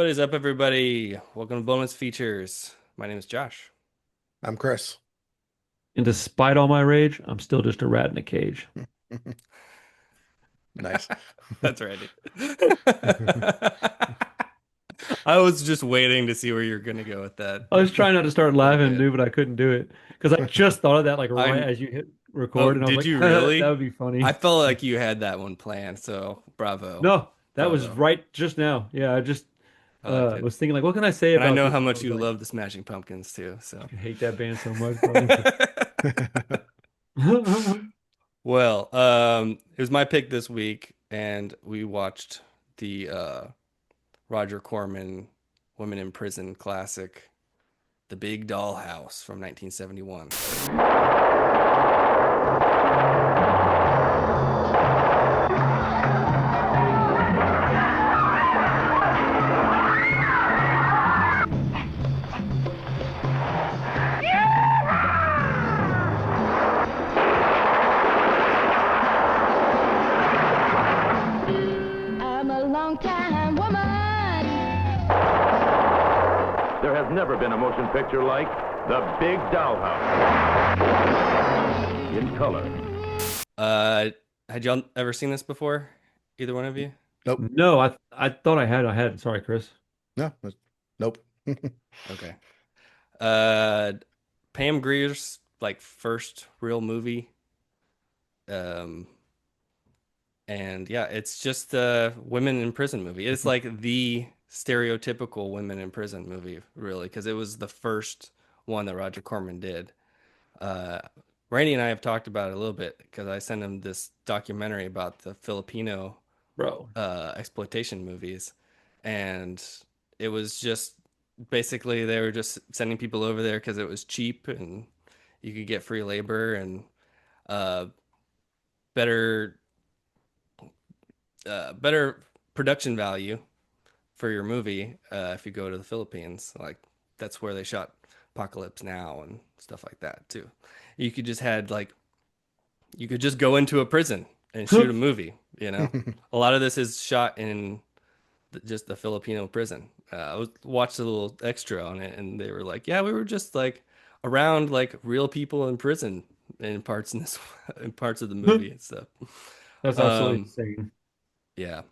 What is up, everybody? Welcome to Bonus Features. My name is Josh. I'm Chris. And despite all my rage, I'm still just a rat in a cage. Nice. That's right. I was just waiting to see where you're gonna go with that. I was trying not to start So laughing, good. dude, but I couldn't do it because I just thought of that like right I'm. as you hit Oh, record, and I was did like, you that really? would be I funny. felt like you had that one planned. So bravo, No, that was bravo. right just now. Yeah, I just I liked it, was thinking like, what can I say and I about know this? how And I much was you like, love the Smashing Pumpkins too. So. I hate that band so much, bro. Well, it was my pick this week, and we watched the Roger Corman Women in Prison classic, The Big Dollhouse from 1971. I'm a long time woman. There has never been a motion picture like The Big Dollhouse. In color. Uh, had y'all ever seen this before? Either one of you? Nope. No, I thought I had. Sorry, Chris. No. Nope. Okay. Uh, Pam Grier's like first real movie. Um, and yeah, it's just a women in prison movie. It's like the stereotypical women in prison movie, really, because it was the first one that Roger Corman did. Uh, Randy and I have talked about it a little bit because I sent him this documentary about the Filipino Bro. exploitation movies, and it was just basically they were just sending people over there because it was cheap and you could get free labor and uh, better better production value for your movie if you go to the Philippines. Like that's where they shot Apocalypse Now and stuff like that too. You could just had like you could just go into a prison and shoot a movie. A lot of this is shot in just the Filipino prison. Watched a little extra on it, and they were like, "Yeah, we were just like around like real people in prison in parts in this in parts of the movie and stuff." That's absolutely Um, insane. yeah,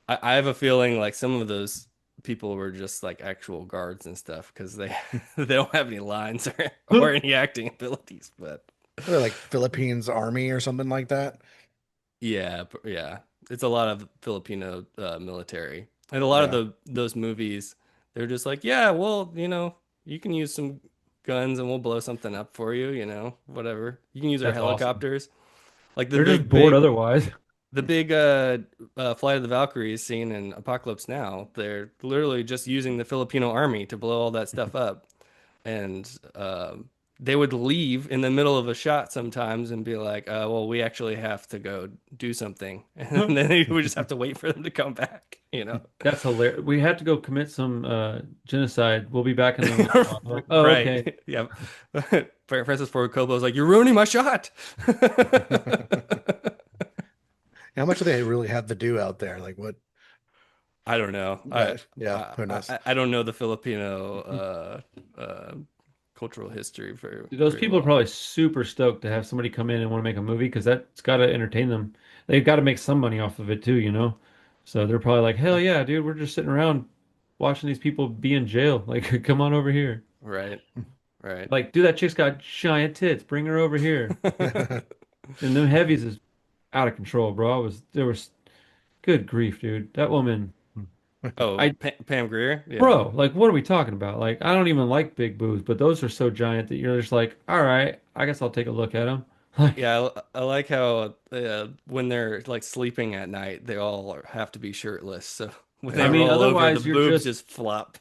I have a feeling like some of those people were just like actual guards and stuff because they they don't have any lines or any acting abilities. But They're like Philippines Army or something like that. yeah, yeah, it's a lot of Filipino military, and a lot of Yeah. the those movies, they're just like, yeah, well, you can use some guns and we'll blow something up for you, whatever. You can use our That's awesome. helicopters, like They're just bored otherwise. the big Flight of the Valkyries scene in Apocalypse Now. They're literally just using the Filipino army to blow all that stuff up, and they would leave in the middle of a shot sometimes and be like, "Well, we actually have to go do something," and then they would just have to wait for them to come back. That's hilarious. We had to go commit some genocide. We'll be back in a little while. Like, oh, okay. Right? Yeah. Francis Ford Coppola's like, "You're ruining my shot." How much do they really have to do out there? Like what? I don't know. Yeah, I who knows? I don't know the Filipino cultural history very Those very people are well. probably super stoked to have somebody come in and want to make a movie because that's got to entertain them. They've got to make some money off of it too, you know? So they're probably like, hell yeah, dude, we're just sitting around watching these people be in jail. Like, come on over here. Right. Right. Like, dude, that chick's got giant tits. Bring her over here. And them heavies is out of control, bro. There was, good grief, dude. That woman, Oh, I, Pam Grier? Yeah. bro, like, what are we talking about? Like, I don't even like big boobs, but those are so giant that you're just like, all right, I guess I'll take a look at them. Like, Yeah, I like how when they're like sleeping at night, they all have to be shirtless. So when they I Yeah. mean, roll over, the otherwise you're boobs just just flop.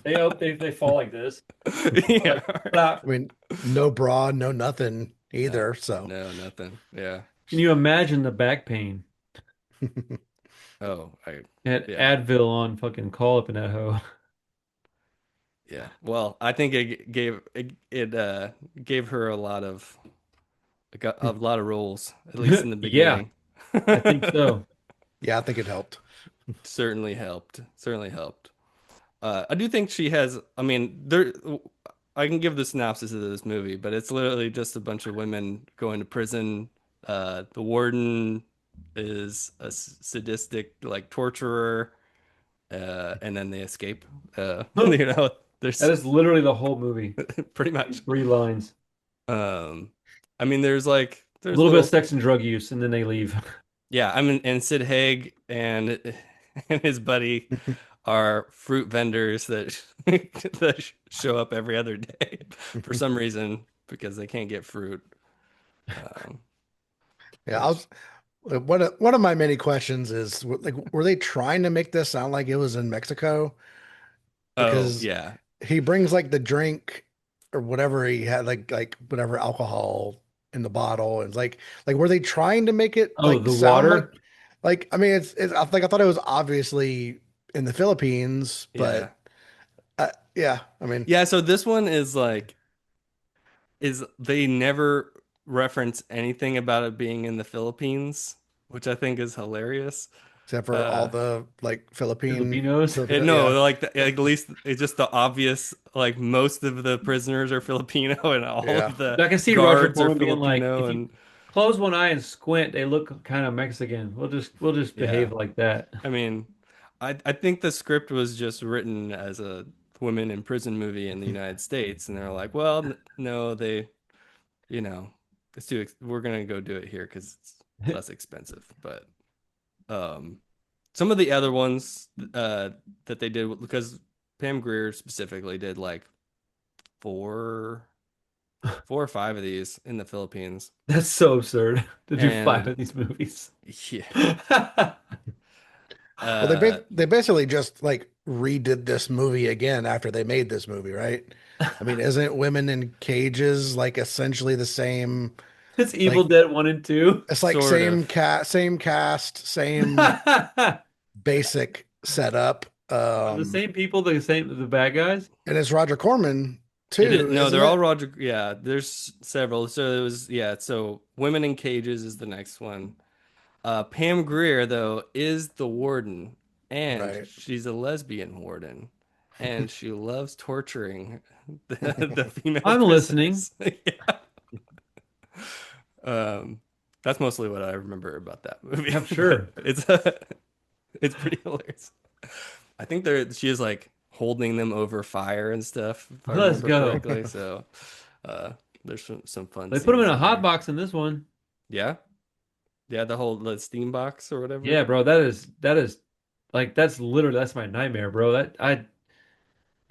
they hope they fall like this. Yeah. Like flap. I mean, no bra, no nothing No, either. So no, nothing. Yeah. Can you imagine the back pain? Oh, Had yeah. Advil on fucking call up in that hoe. Yeah. Well, I think it gave her a lot of roles, at least in the Yeah, beginning. I think so. yeah, I think it helped. certainly helped. Certainly helped. I do think she has. I mean, there. I can give the synopsis of this movie, but it's literally just a bunch of women going to prison. The warden is a sadistic, like torturer, and then they escape. You know, That there's is literally the whole movie pretty in much. 3 lines. Um, I mean, there's like A there's little bit of little, sex and drug use, and then they leave. yeah. I mean, and Sid Haig and and his buddy are fruit vendors that that show up every other day for some reason because they can't get fruit. Um, Yeah, I which was one of my many questions is like, were they trying to make this sound like it was in Mexico? oh Because yeah, he brings like the drink or whatever he had, like whatever alcohol in the bottle, and it's like were they trying to make it Oh, like the sound water? like I mean it's I think I thought it was obviously in the Philippines, yeah, but yeah, I mean yeah. So this one is like is they never reference anything about it being in the Philippines, which I think is hilarious. except for all Uh, the like Filipinos? And Filipino, yeah. no, like at least it's just the obvious. Like most of the prisoners are Filipino, and all Yeah. of the I can see Roger guards are Corman being like, Filipino, if you and close one eye and squint, they look kind of Mexican. We'll just yeah. behave like that. I mean, I think the script was just written as a women in prison movie in the United States, and they're like, well, no, they, you know, we're gonna go do it here because it's less expensive. But um, some of the other ones that they did because Pam Grier specifically did like four four or five of these in the Philippines. That's so absurd to do five And of these movies. yeah, Well, uh, they basically just like redid this movie again after they made this movie, right? I mean, isn't Women in Cages like essentially the same? It's Evil Like Dead 1 and 2. it's like sort of. same cast, same Are basic setup. the same people the bad guys? And it's Roger Corman It is, too, no, isn't they're all it? Roger. Yeah, there's several. So it was yeah. So Women in Cages is the next one. Pam Grier though is the warden, and Right. she's a lesbian warden, and she loves torturing the female I'm listening. prisoners. Yeah. That's mostly what I remember about that movie. I'm But sure. it's pretty hilarious. I think she is like holding them over fire and stuff, if I Let's remember go. correctly. So uh, there's some fun They put him in scenes a in hot there. box in this one. Yeah, yeah, the steam box or whatever. Yeah, bro, that is like that's my nightmare, bro.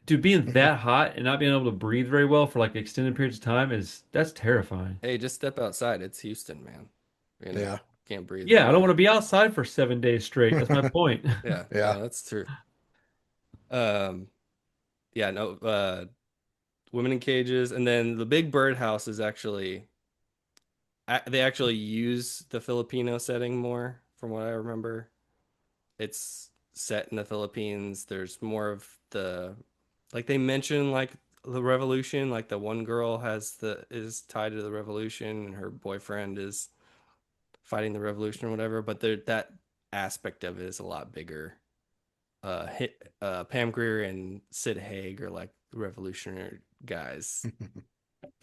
Dude, being that hot and not being able to breathe very well for like extended periods of time that's terrifying. Hey, just step outside. It's Houston, man. You know, Yeah. can't breathe Yeah, that I don't want way. to be outside for 7 days straight. That's my point. Yeah, Yeah. no, that's true. Um, yeah, no, Women in Cages, and then the Big Bird House is actually they actually use the Filipino setting more, from what I remember. It's set in the Philippines. There's more of the like they mention like the revolution, like the one girl is tied to the revolution and her boyfriend is fighting the revolution or whatever, but that aspect of it is a lot bigger. Pam Grier and Sid Haig are like the revolutionary guys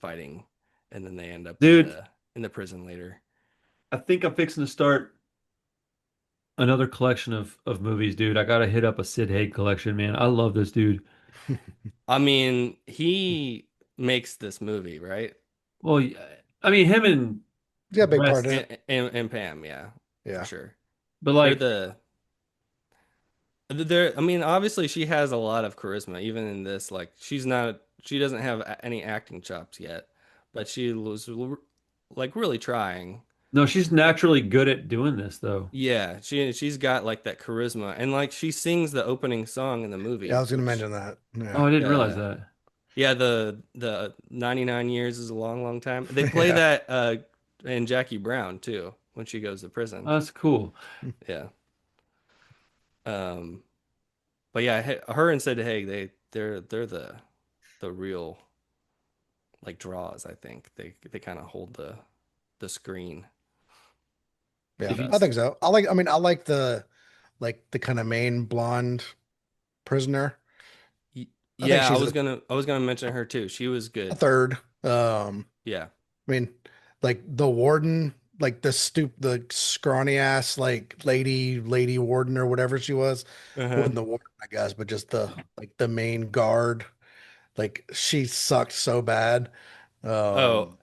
fighting, and then they end up in Dude, the prison later. I think I'm fixing to start another collection of movies, dude. I gotta hit up a Sid Haig collection, man. I love this dude. I mean, he makes this movie, right? Well, I mean him and Yeah, big part in West, it. And Pam, yeah, for Yeah. sure. but They're like they're I mean, obviously she has a lot of charisma even in this. Like she doesn't have any acting chops yet, but she was like really trying. no, she's naturally good at doing this though. Yeah, she's got like that charisma, and like she sings the opening song in the Yeah, I movie, was gonna which mention that. Oh, Yeah. I didn't realize that. yeah, the 99 years is a long, long time. They play Yeah. that in Jackie Brown too when she goes to prison. Oh, that's cool. Yeah. Um, but yeah, her and Sid Haig, they're the real like draws. I think they kind of hold the screen the Yeah. If you I best. think so. I mean, I like the like the kind of main blonde prisoner. Y- I think Yeah, she's I was gonna mention her too. She was a good. third. Um, Yeah. I mean, like the warden, like the scrawny ass, like lady warden or whatever she was. Uh-huh. Wasn't the warden, I guess, but just the main guard. Like she sucked so bad. Oh,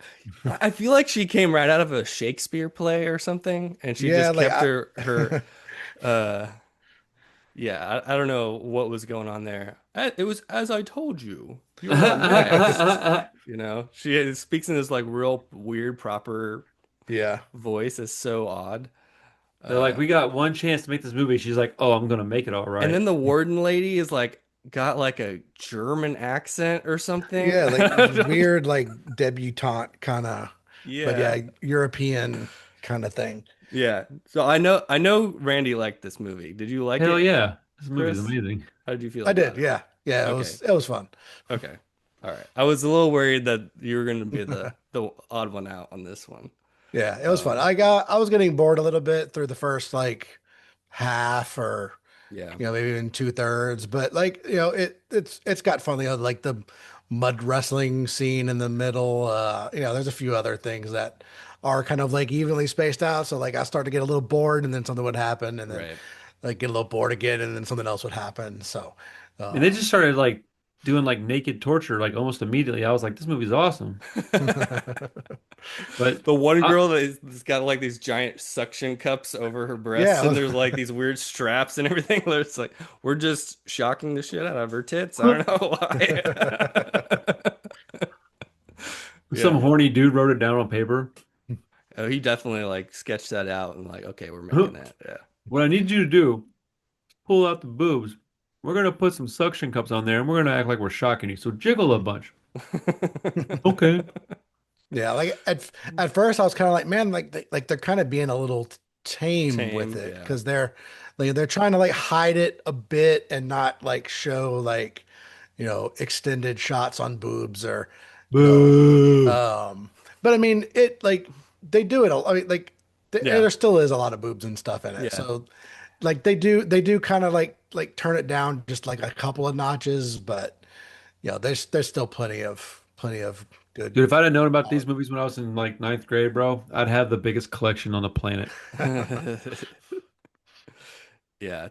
Um, I feel like she came right out of a Shakespeare play or something, and she yeah, just like kept her uh yeah, I don't know what was going on there. It was as I told you. You're up next. You know, speaks in this like real weird proper yeah. voice. It's so odd. They're like, Uh we got one chance to make this movie. She's like, oh, I'm gonna make it all and right. then the warden lady is like got like a German accent or something. Yeah, like weird, like debutante kind of, but Yeah. yeah, European kind of thing. Yeah. So I know Randy liked this movie. Did you like Hell it, yeah, this movie's Chris? amazing. How did you feel I did, about it? yeah, yeah. Okay. It was fun. Okay. All right. I was a little worried that you were going to be the odd one out on this one. Yeah, it was fun. Um, I was getting bored a little bit through the first like half or yeah. maybe even two-thirds, but like it's got fun. Like the mud wrestling scene in the middle. There's a few other things that are kind of like evenly spaced out. So like I start to get a little bored, and then something would happen, and then Right. like get a little bored again, and then something else would happen. So, And they just started like doing like naked torture like almost immediately. I was like, this movie's awesome. But The one I, girl that's got like these giant suction cups over her breasts, and yeah, there's like these weird straps and everything. Where it's like we're just shocking the shit out of her tits. I don't know why. some Yeah. horny dude wrote it down on paper. Oh, he definitely like sketched that out and like, okay, we're making that. Yeah. What I need you to do, pull out the boobs. We're gonna put some suction cups on there, and we're gonna act like we're shocking you. So jiggle a bunch. Okay. yeah. Like at first, I was kind of like, man, like they're kind of being a little tame with Tame. it Yeah. because they're trying to like hide it a bit and not like show like extended shots on boobs or you know Boo. um but I mean it like they do it I mean like Yeah. there still is a lot of boobs and stuff in it, Yeah. so like they do kind of like turn it down just like a couple of notches, but there's still plenty of good. Dude, if I'd have known about these movies when I was in like ninth grade, bro, I'd have the biggest collection on the planet. Yeah,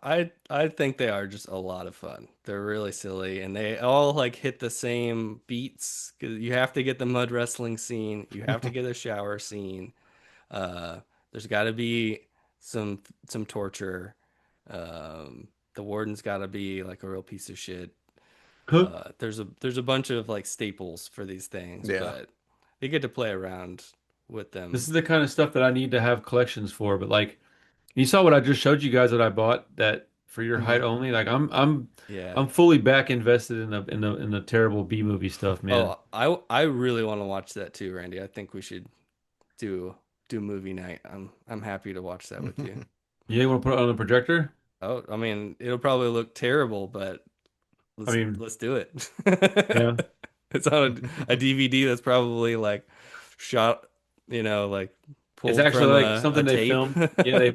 I think they are just a lot of fun. They're really silly and they all like hit the same beats 'cause you have to get the mud wrestling scene, you have to get a shower scene. There's got to be some torture. The warden's got to be like a real piece of shit. There's a bunch of like staples for these things, Yeah. but they get to play around with This them. is the kind of stuff that I need to have collections for, but like you saw what I just showed you guys that I bought that for your height Mhm. only. Like I'm Yeah. I'm fully back invested in the terrible B movie stuff, man. Oh, I really want to watch that too, Randy. I think we should do do movie night. I'm happy to watch that with you. You want to put it on the projector? Oh, I mean, it'll probably look terrible, but I mean, let's do it. yeah. It's on a DVD that's probably like shot, like It's pulled actually from like a something they tape. filmed. Yeah,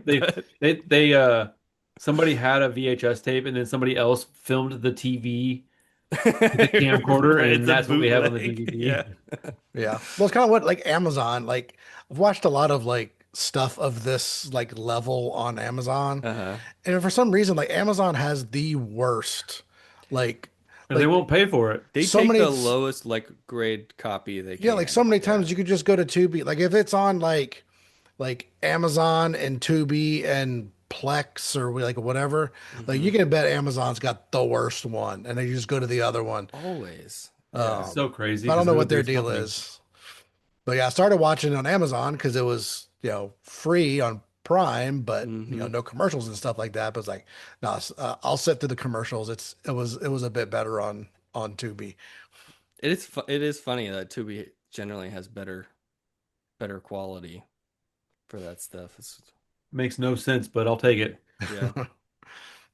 But somebody had a VHS tape and then somebody else filmed the TV with a camcorder right, and it's a that's what we have on the bootleg. DVD. Yeah. Yeah. Well, it's kind of what like Amazon, like I've watched a lot of like stuff of this like level on Amazon. Uh-huh. And for some reason, like Amazon has the worst, like, And they like won't pay for it. They so take many, the lowest like grade copy they yeah, like can. so many Yeah. times you could just go to Tubi. Like if it's on like Amazon and Tubi and Plex or like whatever, like you Hmm. can bet Amazon's got the worst one, and then you just go to the other one. Always. Yeah. It's so crazy I don't because know they're the what their biggest deal company. is. But yeah, I started watching it on Amazon because it was, free on Prime, but Hmm. no commercials and stuff like that. But it's like, no, I'll sit through the commercials. It was a bit better on Tubi. It is funny that Tubi generally has better quality for that stuff. Makes no sense, but I'll take it. Yeah.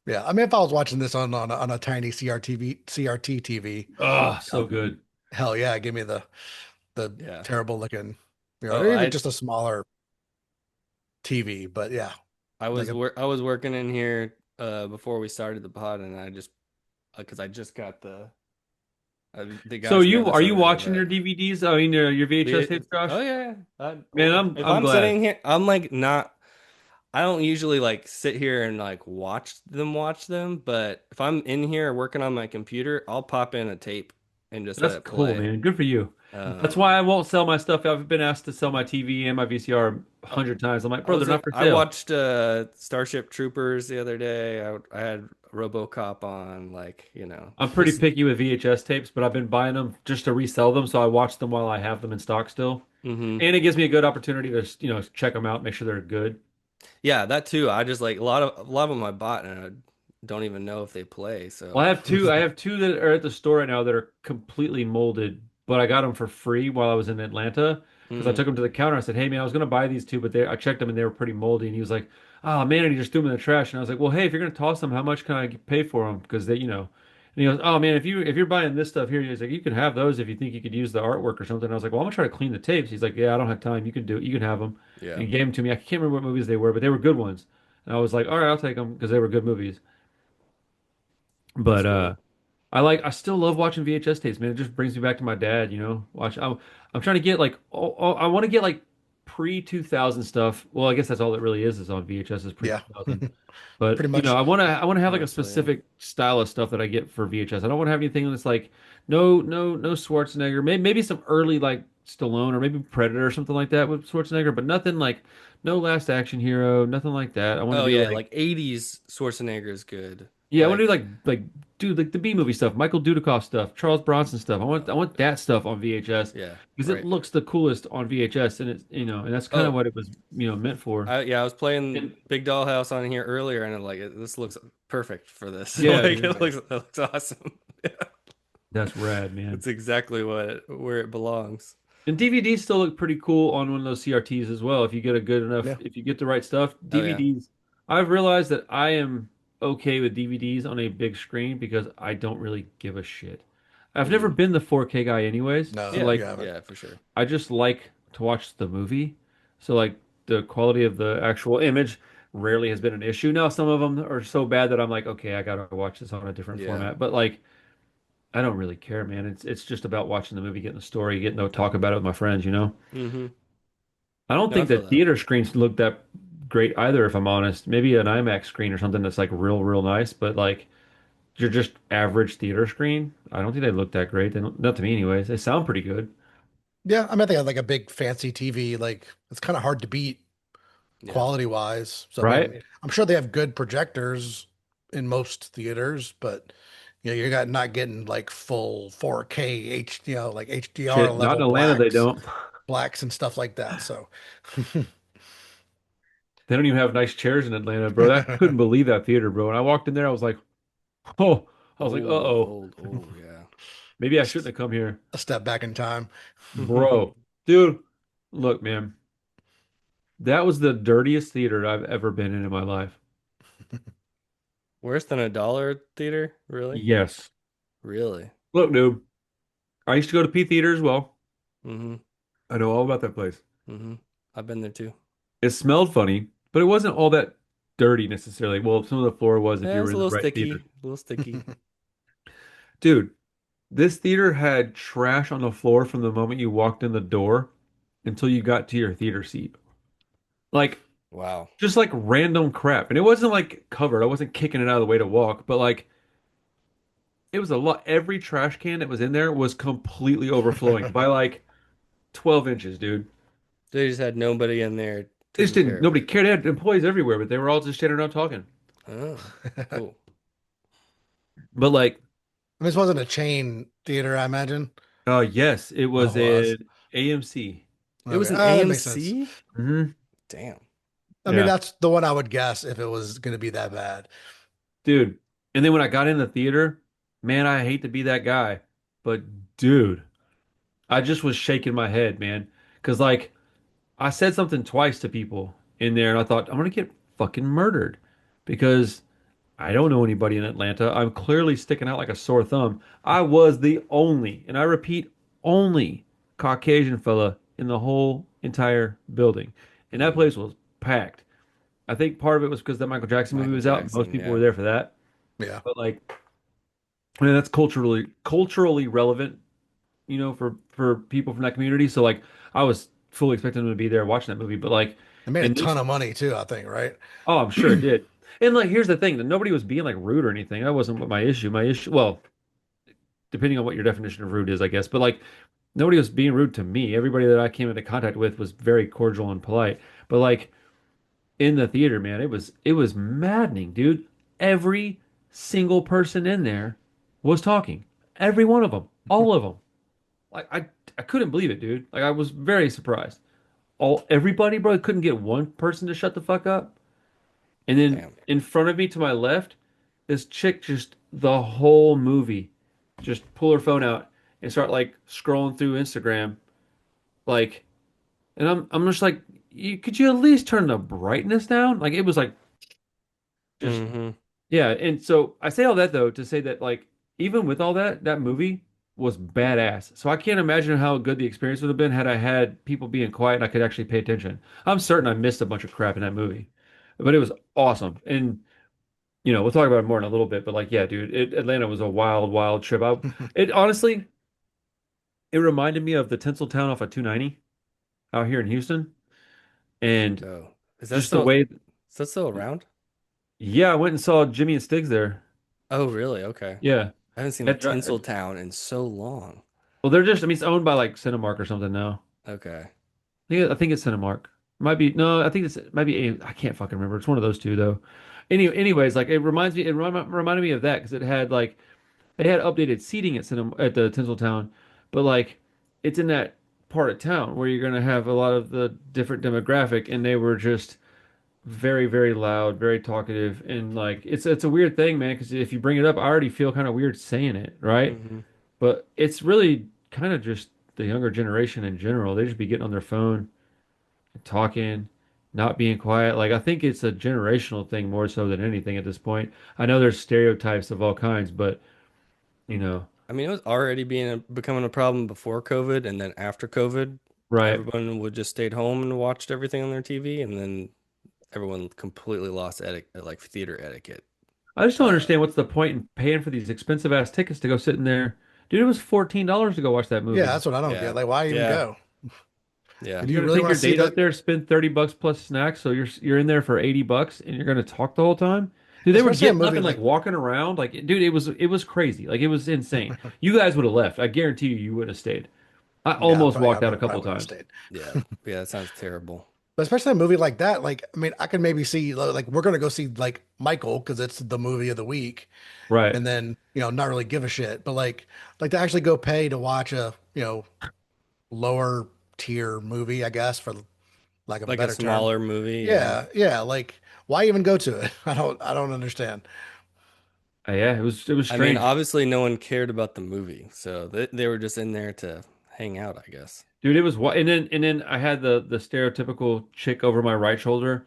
Yeah, I mean, if I was watching this on a tiny CRT TV, Oh, so good. hell yeah, give me the Yeah. terrible looking, Oh, or even just a smaller TV. But yeah, Like a I was working in here before we started the pod, and I just because I just got the So guys you never are saw you the end of watching it. your DVDs? I mean, your VHS tapes, Oh Josh? yeah, Man, if I'm I'm glad. sitting here, I'm like not. I don't usually like sit here and like watch them, but if I'm in here working on my computer, I'll pop in a tape and just let That's it cool, play. man. Good for you. That's Um, why I won't sell my stuff. I've been asked to sell my TV and my VCR a I hundred times. I'm like, I bro, they're was not for I sale. watched Starship Troopers the other day. I had RoboCop on, like I'm pretty just. picky with VHS tapes, but I've been buying them just to resell them, so I watch them while I have them in stock still. Hmm. And it gives me a good opportunity to, check them out, make sure they're good. Yeah, that too. I just like a lot of them I bought and I don't even know if they play. Well, So. I have two that are at the store right now that are completely molded, but I got them for free while I was in Atlanta because I Hmm. took them to the counter. I said, "Hey man, I was gonna buy these two, but I checked them and they were pretty moldy." And he was like, "Oh man," and he just threw them in the trash. And I was like, "Well, hey, if you're gonna toss them, how much can I pay for them?" Because they. And he goes, "Oh man, if you're buying this stuff here," he's like, "You can have those if you think you could use the artwork or something." And I was like, "Well, I'm gonna try to clean the tapes." He's like, "Yeah, I don't have time. You can do it. You can have them." And Yeah, he gave them to me. I can't remember what movies they were, but they were good ones. And I was like, "All right, I'll take them because they were good movies." that's But cool. I still love watching VHS tapes, man. It just brings me back to my dad, I'm trying to get like I want to get like pre 2000 stuff. Well, I guess that's all it really is on VHS is pre yeah, 2000. But pretty much. I want to have like a Mostly, yeah. specific style of stuff that I get for VHS. I don't want to have anything that's like no Schwarzenegger. Maybe some early like Stallone or maybe Predator or something like that with Schwarzenegger, but nothing like no Last Action Hero, nothing like that. I want to Oh do yeah, like like 80s Schwarzenegger is good. yeah, I want to do Like, like dude like the B movie stuff, Michael Dudikoff stuff, Charles Bronson stuff. I want that stuff on VHS yeah, because it right. looks the coolest on VHS, and it's and that's kind of Oh, what it was meant for. I was playing And Big Dollhouse on here earlier, and I'm like, this looks perfect for this. yeah, Like, dude, it looks awesome. that's rad, man. It's exactly where it belongs. And DVDs still look pretty cool on one of those CRTs as well. If you get a good enough, Yeah. if you get the right stuff, Oh yeah. DVDs. I've realized that I am okay with DVDs on a big screen because I don't really give a shit. I've never Hmm. been the 4K guy anyways. So No, Yeah, you like haven't. yeah, for sure. I just like to watch the movie. So like the quality of the actual image rarely has been an issue. Now some of them are so bad that I'm like, okay, I gotta watch this on a different Yeah. format. But like I don't really care, man. It's just about watching the movie, getting the story, getting to talk about it with my friends. Hmm. I don't No, I think feel that that. theater screens look that great either, if I'm honest. Maybe an IMAX screen or something that's like real nice, but like you're just average theater screen. I don't think they look that great. They don't, not to me anyways. They sound pretty good. Yeah, I mean, I think I like a big fancy TV. Like it's kind of hard to beat Yeah. quality wise. So I mean, Right? I'm sure they have good projectors in most theaters, but you're not getting like full 4K like HDR Shit, not in level Atlanta they don't. blacks and stuff like that. So They don't even have nice chairs in Atlanta, bro. I couldn't believe that theater, bro. And I walked in there, I was like, oh, I was like, uh-oh. Oh yeah. Maybe I shouldn't have come here. a step back in time. Bro, dude, look, man, that was the dirtiest theater I've ever been in my life. Worse than a dollar theater? Really? Yes. Really? Look, dude, I used to go to P Theater as well. Mm-hmm. I know all about that place. Mm-hmm. I've been there too. It smelled funny, but it wasn't all that dirty necessarily. Well, some of the floor was if Yeah, you it's were a in the little right sticky. theater. A little sticky. Dude, this theater had trash on the floor from the moment you walked in the door until you got to your theater seat. Like, Wow. just like random crap. And it wasn't like covered. I wasn't kicking it out of the way to walk, but like it was a lot. Every trash can that was in there was completely overflowing by like 12 inches, dude. They just had nobody in there They just taking didn't, care of nobody it. cared. They had employees everywhere, but they were all just standing around talking. Oh, cool. But like, This wasn't a chain theater, I imagine. yes, it Oh, it was was. an AMC. It was Okay. an That makes sense. AMC? Hmm. Damn. I mean, Yeah, that's the one I would guess if it was going to be that bad. dude. And then when I got in the theater, man, I hate to be that guy, but dude, I just was shaking my head, man. Because like, I said something twice to people in there, and I thought, I'm gonna get fucking murdered because I don't know anybody in Atlanta. I'm clearly sticking out like a sore thumb. I was the only, and I repeat, only Caucasian fella in the whole entire building. And that Mm. place was packed. I think part of it was because that Michael Jackson movie Michael was out, and most Jackson, people yeah. were there for that. Yeah. But like, I mean, that's culturally relevant, for people from that community. So like, I was fully expecting them to be there watching that movie. But like, It made a and ton this, of money too, I think, right? oh, I'm sure it did. And like, here's the thing: that nobody was being like rude or anything. That wasn't what my issue. My issue, well, depending on what your definition of rude is, I guess. But like, nobody was being rude to me. Everybody that I came into contact with was very cordial and polite. But like in the theater, man, it was maddening, dude. Every single person in there was talking. Every one of them, all of them. Like I couldn't believe it, dude. Like I was very surprised. Everybody, bro, couldn't get one person to shut the fuck up. And then Damn. in front of me to my left, this chick just the whole movie just pull her phone out and start like scrolling through Instagram, like, and I'm just like, could you at least turn the brightness down? Like it was like just Hmm. yeah. And so I say all that though to say that like even with all that, that movie was badass. So I can't imagine how good the experience would have been had I had people being quiet and I could actually pay attention. I'm certain I missed a bunch of crap in that movie, but it was awesome. And we'll talk about it more in a little bit, but like, yeah, dude, Atlanta was a wild, wild trip. It honestly, it reminded me of the Tinseltown off of 290 out here in Houston, and Oh, is that just the still way, is that still around? yeah, I went and saw Jimmy and Stiggs there. Oh, really? Okay. Yeah, I haven't seen at, Tinseltown in so long. well, they're just, I mean, it's owned by like Cinemark or something now. Okay. I think it's Cinemark. Might be no, I think it might be. I can't fucking remember. It's one of those two though. Anyways, like it reminds me, reminded me of that because it had like they had updated seating at the Tinseltown, but like it's in that part of town where you're gonna have a lot of the different demographic, and they were just very, very loud, very talkative, and like it's a weird thing, man. Because if you bring it up, I already feel kind of weird saying it, right? Hmm. But it's really kind of just the younger generation in general. They just be getting on their phone, talking, not being quiet. Like I think it's a generational thing more so than anything at this point. I know there's stereotypes of all kinds, but you know, I mean, it was already becoming a problem before COVID, and then after COVID, right. everyone would just stayed home and watched everything on their TV, and then everyone completely lost like theater etiquette. I just don't Uh, understand what's the point in paying for these expensive ass tickets to go sit in there. Dude, it was $14 to go watch that Yeah, movie. that's what I don't get. yeah, like, why even yeah, go? yeah. Do You're you gonna really take want your to see date up that? there, spend 30 bucks plus snacks, so you're in there for 80 bucks and you're gonna talk the whole time? Dude, they were Especially a getting up movie and like like, walking around. Like, dude, it was crazy. Like it was insane. You guys would have left. I guarantee you would have stayed. I yeah, almost yeah, walked out a probably couple would have times. stayed. Yeah, yeah, that sounds terrible. But especially a movie like that, like, I mean, I could maybe see, like, we're gonna go see like Michael because it's the movie of the week, Right. and then not really give a shit. But like to actually go pay to watch a lower tier movie, I guess, for lack of a Like a better term. smaller movie, yeah. Yeah, yeah. Like, why even go to it? I don't understand. Yeah, it was I mean, strange. obviously, no one cared about the movie, so they were just in there to hang out, I guess. Dude, and then I had the stereotypical chick over my right shoulder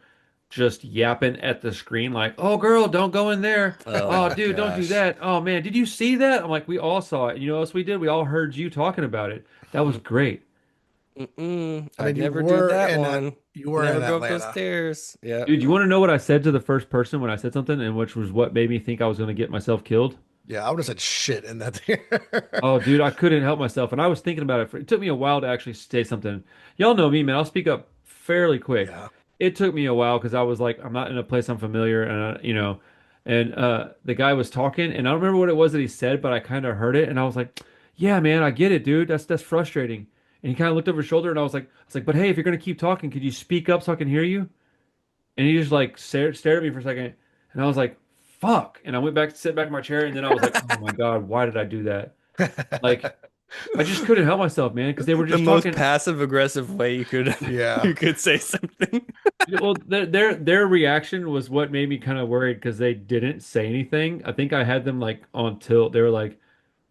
just yapping at the screen like, "Oh girl, don't go in there. Oh Oh my dude, don't do gosh. that. Oh man, did you see that?" I'm like, "We all saw it. You know what else we did? We all heard you talking about it. That was great." Mm-mm, I mean, I'd never do that one. you were Never in go up those Atlanta. stairs. Yeah. Dude, you want to know what I said to the first person when I said something and which was what made me think I was going to get myself killed? Yeah, I would have said shit in that theater. Oh, dude, I couldn't help myself. And I was thinking about it. It took me a while to actually say something. Y'all know me, man. I'll speak up fairly quick. Yeah. It took me a while because I was like, I'm not in a place I'm familiar. And the guy was talking, and I don't remember what it was that he said, but I kind of heard it. And I was like, yeah, man, I get it, dude. That's frustrating. And he kind of looked over his shoulder, and I was like, but hey, if you're going to keep talking, could you speak up so I can hear you? And he just like stared at me for a second, and I was like, "Fuck!" And I went back to sit back in my chair, and then I was like, "Oh my God, why did I do that?" Like, I just couldn't help myself, man, because they were The just most talking. passive aggressive way you could Yeah. you could say something. Well, their reaction was what made me kind of worried because they didn't say anything. I think I had them like on tilt. They were like,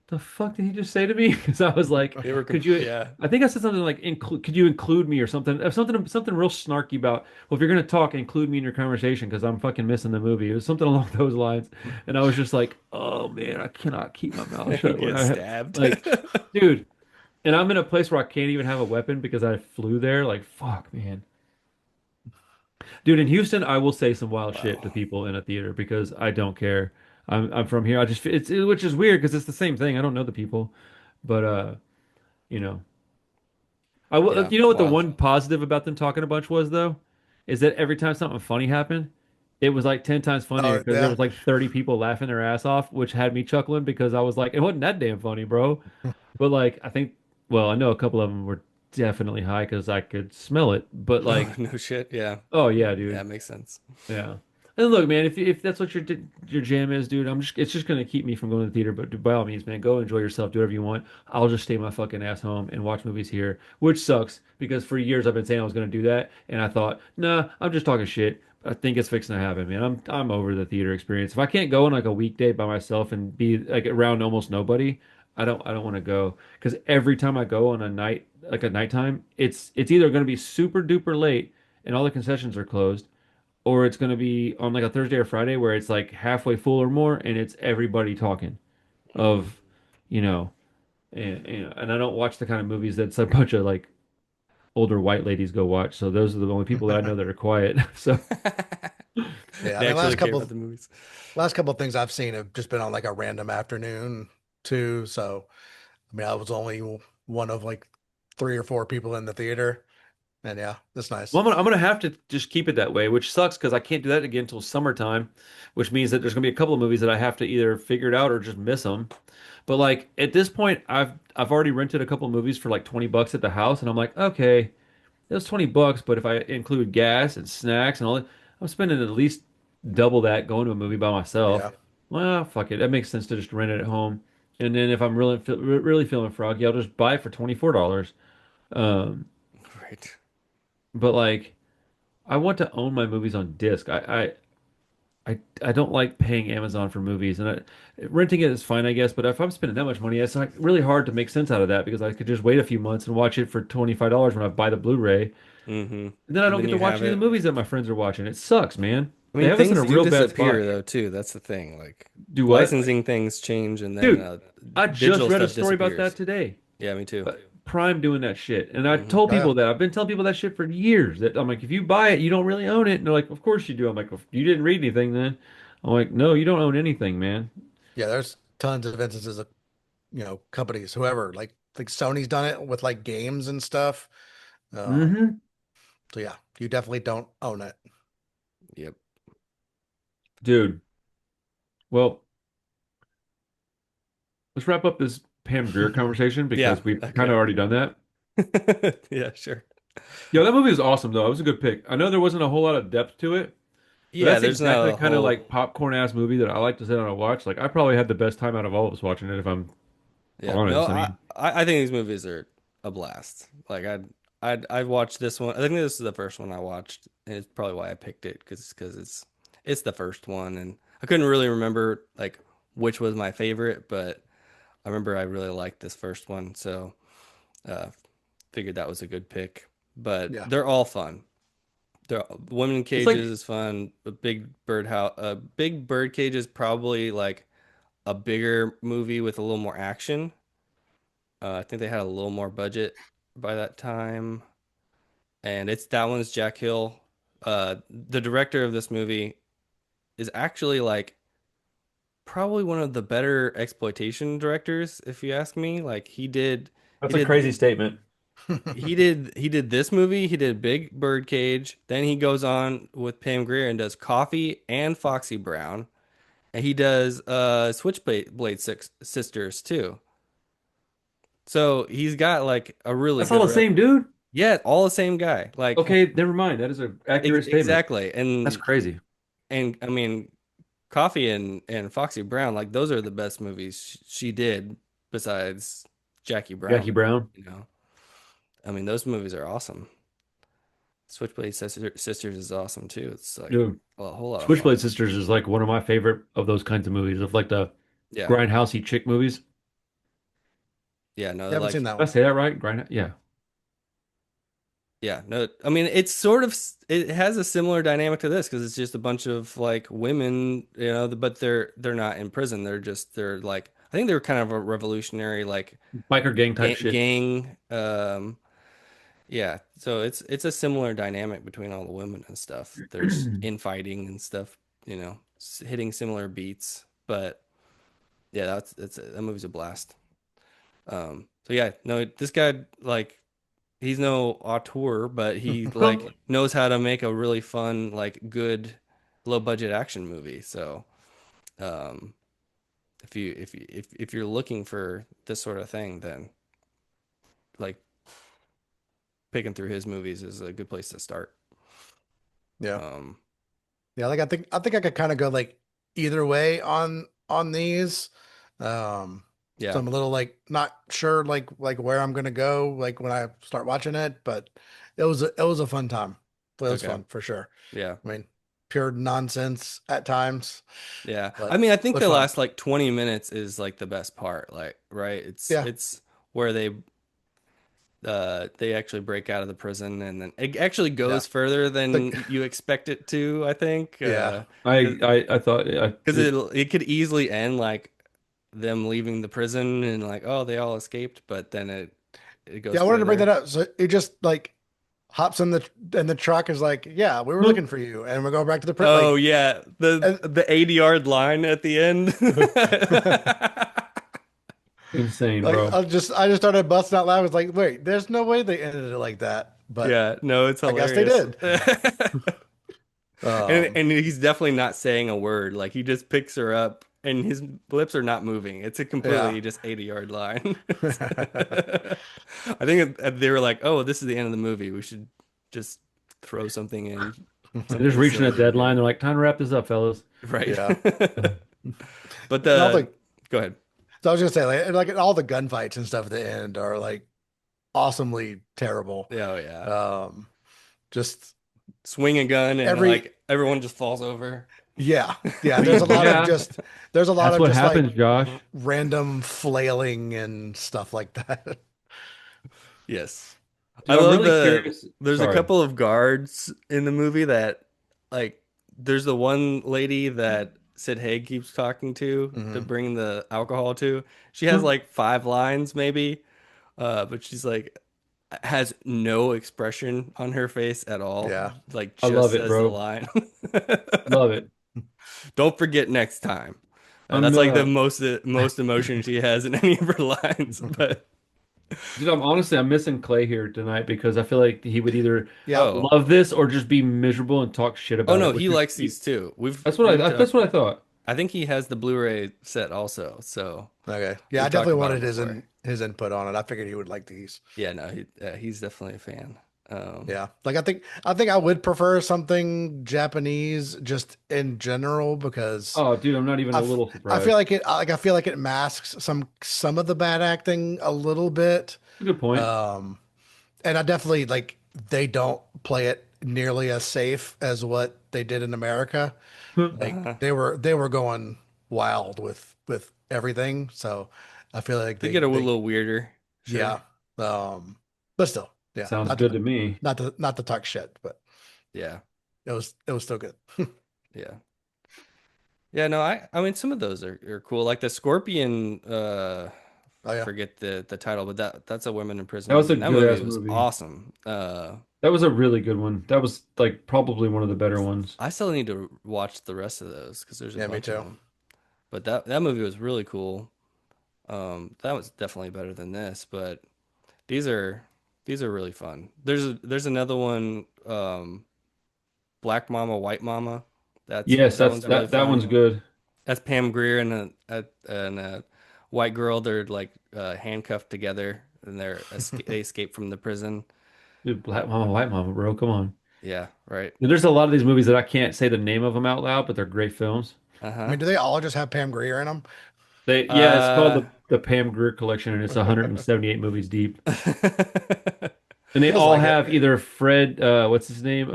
the fuck did he just say to me? Because I was like, They were could you? yeah. I think I said something like, could you include me or something? Something real snarky about, well, if you're gonna talk, include me in your conversation because I'm fucking missing the movie. It was something along those lines, and I was just like, oh man, I cannot keep my mouth You shut when get I have, stabbed. like, dude. And I'm in a place where I can't even have a weapon because I flew there. Like, fuck, man. Dude, in Houston, I will say some wild shit Wow. to people in a theater because I don't care. I'm from here. I just which is weird because it's the same thing. I don't know the people, but you know, Yeah. you know what the Wow. one positive about them talking a bunch was though, is that every time something funny happened, it was like 10 times funnier Oh because there yeah. was like 30 people laughing their ass off, which had me chuckling because I was like, it wasn't that damn funny, bro. But like I think, well, I know a couple of them were definitely high because I could smell it, but Oh, like, no shit. Yeah. oh yeah, Yeah, dude. it makes sense. Yeah. And look, man, if that's what your jam is, dude, it's just gonna keep me from going to the theater. But by all means, man, go enjoy yourself, do whatever you want. I'll just stay my fucking ass home and watch movies here, which sucks because for years I've been saying I was gonna do that, and I thought, nah, I'm just talking shit. I think it's fixing to happen, man. I'm over the theater experience. If I can't go on like a weekday by myself and be like around almost nobody, I don't want to go because every time I go on a night like a nighttime, it's either gonna be super duper late and all the concessions are closed or it's going to be on like a Thursday or Friday where it's like halfway full or more and it's everybody talking Hmm. of, you know, and I don't watch the kind of movies that's a bunch of like older white ladies go watch. So those are the only people that I know that are quiet. So, Yeah, I They mean, actually care about the movies. last couple things I've seen have just been on like a random afternoon too. So, I mean, I was only one of like three or four people in the theater, and yeah, that's nice. well, I'm gonna have to just keep it that way, which sucks because I can't do that again until summertime, which means that there's gonna be a couple of movies that I have to either figure it out or just miss them. But like at this point, I've already rented a couple of movies for like 20 bucks at the house, and I'm like, okay, it was 20 bucks, but if I include gas and snacks and all that, I'm spending at least double that going to a movie by myself. Yeah, Well, fuck it. That makes sense to just rent it at home. And then if I'm really feeling froggy, I'll just buy it for $24. Um, Right. but like I want to own my movies on disc. I don't like paying Amazon for movies, and renting it is fine, I guess. But if I'm spending that much money, it's like really hard to make sense out of that because I could just wait a few months and watch it for $25 when I buy the Blu-ray. Hmm. And then I And don't then get to you watch have any of the it. movies that my friends are watching. It sucks, man. I They mean, have us in a things do real bad spot. disappear though too. That's the thing. Like Do what? licensing things change, and then Dude, I just digital read a stuff story about that disappears. today. Yeah, me too. Prime doing that shit. And I Hmm. told oh yeah, people that. I've been telling people that shit for years. That I'm like, if you buy it, you don't really own it. And they're like, of course you do. I'm like, well, you didn't read anything then. I'm like, no, you don't own anything, man. yeah. There's tons of instances of companies, whoever, like Sony's done it with like games and stuff. Um, Hmm. so yeah, you definitely don't own it. Yep. Dude, well, let's wrap up this Pam Grier conversation Yeah. because we've kind Okay. of already done that. Yeah, sure. Yeah, that movie was awesome though. It was a good pick. I know there wasn't a whole lot of depth to it, but Yeah, that's there's exactly not the a kind of whole. like popcorn ass movie that I like to sit down and watch. Like I probably had the best time out of all of us watching it, if I'm Yeah, no, honest. I I, mean, I I think these movies are a blast. Like I'd watched this one. I think this is the first one I watched, and it's probably why I picked it because it's the first one, and I couldn't really remember like which was my favorite, but I remember I really liked this first one, so uh, figured that was a good pick. But Yeah, they're all fun. They're Women in it's Cages like is fun. Big Bird Cage is probably like a bigger movie with a little more action. I think they had a little more budget by that time, and it's that one's Jack Hill. The director of this movie is actually like probably one of the better exploitation directors, if you ask me. Like he that's a did, crazy statement. he did this movie. He did Big Birdcage. Then he goes on with Pam Grier and does Coffee and Foxy Brown, and he does Sisters too. So he's got like a really That's all good the rep. same dude. Yeah, all the same guy. Like Okay, never mind. That is an accurate statement. exactly. That's crazy. And I mean, Coffee and Foxy Brown, like those are the best movies she did besides Jackie Jackie Brown, Brown, you know. I mean, those movies are awesome. Sisters is awesome too. It's like dude. a whole lot of fun. Switchblade Sisters is like one of my favorite of those kinds of movies, of like the Yeah. grindhousey chick movies. Did Yeah, no, you haven't seen like that I one. say that right? Grind, yeah. yeah, no, I mean it's sort of it has a similar dynamic to this because it's just a bunch of like women, but they're not in prison. They're like I think they were kind of a revolutionary like Biker gang type shit. gang Yeah, so it's a similar dynamic between all the women and stuff. There's infighting and stuff, hitting similar beats. But yeah, that movie's a blast. So yeah, no, this guy like he's no auteur, but he like knows how to make a really fun, like good, low budget action movie. So um, if you're looking for this sort of thing, then like picking through his movies is a good place to start. Yeah. Um, Yeah, like I think I could kind of go like either way on these. So yeah, I'm a little like not sure like where I'm gonna go like when I start watching it, but it was a fun time. It was okay, fun for sure. yeah. I mean, pure nonsense at times, Yeah. I but mean, I think but the fun. last like 20 minutes is like the best part, like, right? It's Yeah, it's where they actually break out of the prison and then it actually yeah, goes further than the, you expect it to, I think. yeah, I thought Because it could easily end like them leaving the prison and like, oh, they all escaped, but then it yeah. goes I wanted to bring that further. up. So it just like hops in the truck is like, yeah, we were looking for you, and we're going back to the print Oh like. yeah, the And, the 80-yard line at the end. insane, like bro. I just started busting out loud. I was like, wait, there's no way they ended it like that, but Yeah, no, it's I guess they hilarious. did. And Um, and he's definitely not saying a word. Like he just picks her up and his lips are not moving. It's a yeah. completely just 80-yard line. I think they were like, "Oh, this is the end of the movie. We should just throw something in, They're just something reaching a silly in deadline. here." They're like, time to wrap this up, fellas. Right. Yeah. But And all the go ahead. so I was gonna say like all the gunfights and stuff at the end are like awesomely terrible. Oh yeah. Um, just Swing a gun and every like everyone just falls over. yeah, yeah. Yeah, There's a lot that's of what just like happens, Josh. random flailing and stuff like that. Yes. I Dude, I'm love really curious. there's a Sorry. couple of guards in the movie that like there's the one lady that Sid Haig keeps talking to Hmm. bring the alcohol to. She has like five lines maybe, but she's like has no expression on her face at all. Yeah. Like I just love it, says the bro. line. Love it. Don't forget next time. I'm That's like the most emotion she has in any of her lines. But Dude, I'm missing Clay here tonight because I feel like he would either Yeah. oh, love this or just be miserable and talk shit oh about no, it, he which is likes these too. We've that's talked. what I thought. I think he has the Blu-ray set also. So Okay. Yeah, we've I talked definitely about him wanted before. his input on it. I figured he would like these. Yeah, no, he's definitely a fan. Yeah. Like I think I would prefer something Japanese just in general because Oh, dude, I'm not even I, a f- little I feel surprised. like I feel like it masks some of the bad acting a little bit. Good point. Um, and I definitely like they don't play it nearly as safe as what they did in America. Like Uh-huh. they were going wild with everything. So I feel like They they get a they little weirder, sure. yeah. But still, yeah. Sounds Not good to me. not to talk shit, but Yeah, it was still good. yeah, yeah. No, I mean some of those are cool. Like the Scorpion. Oh yeah. Forget the title, but that's a women in prison That was movie. a And that good movie ass was movie. awesome. That was a really good one. That was like probably one of the better ones. I still need to watch the rest of those because there's a Yeah, me bunch of too. them. But that movie was really cool. That was definitely better than this, but these are these are really fun. There's another one, Black Mama, White Mama. Yes, That that's one's really that one's fun. good. That's Pam Grier and a white girl. They're like handcuffed together and they escape from the prison. Dude, Black Mama, White Mama, bro. Come on. Yeah, right. There's a lot of these movies that I can't say the name of them out loud, but they're great films. I Uh-huh. mean, do they all just have Pam Grier in them? Yeah, it's called Uh, the Pam Grier Collection, and it's 178 movies deep. And they Feels all like it. have either Fred, what's his name?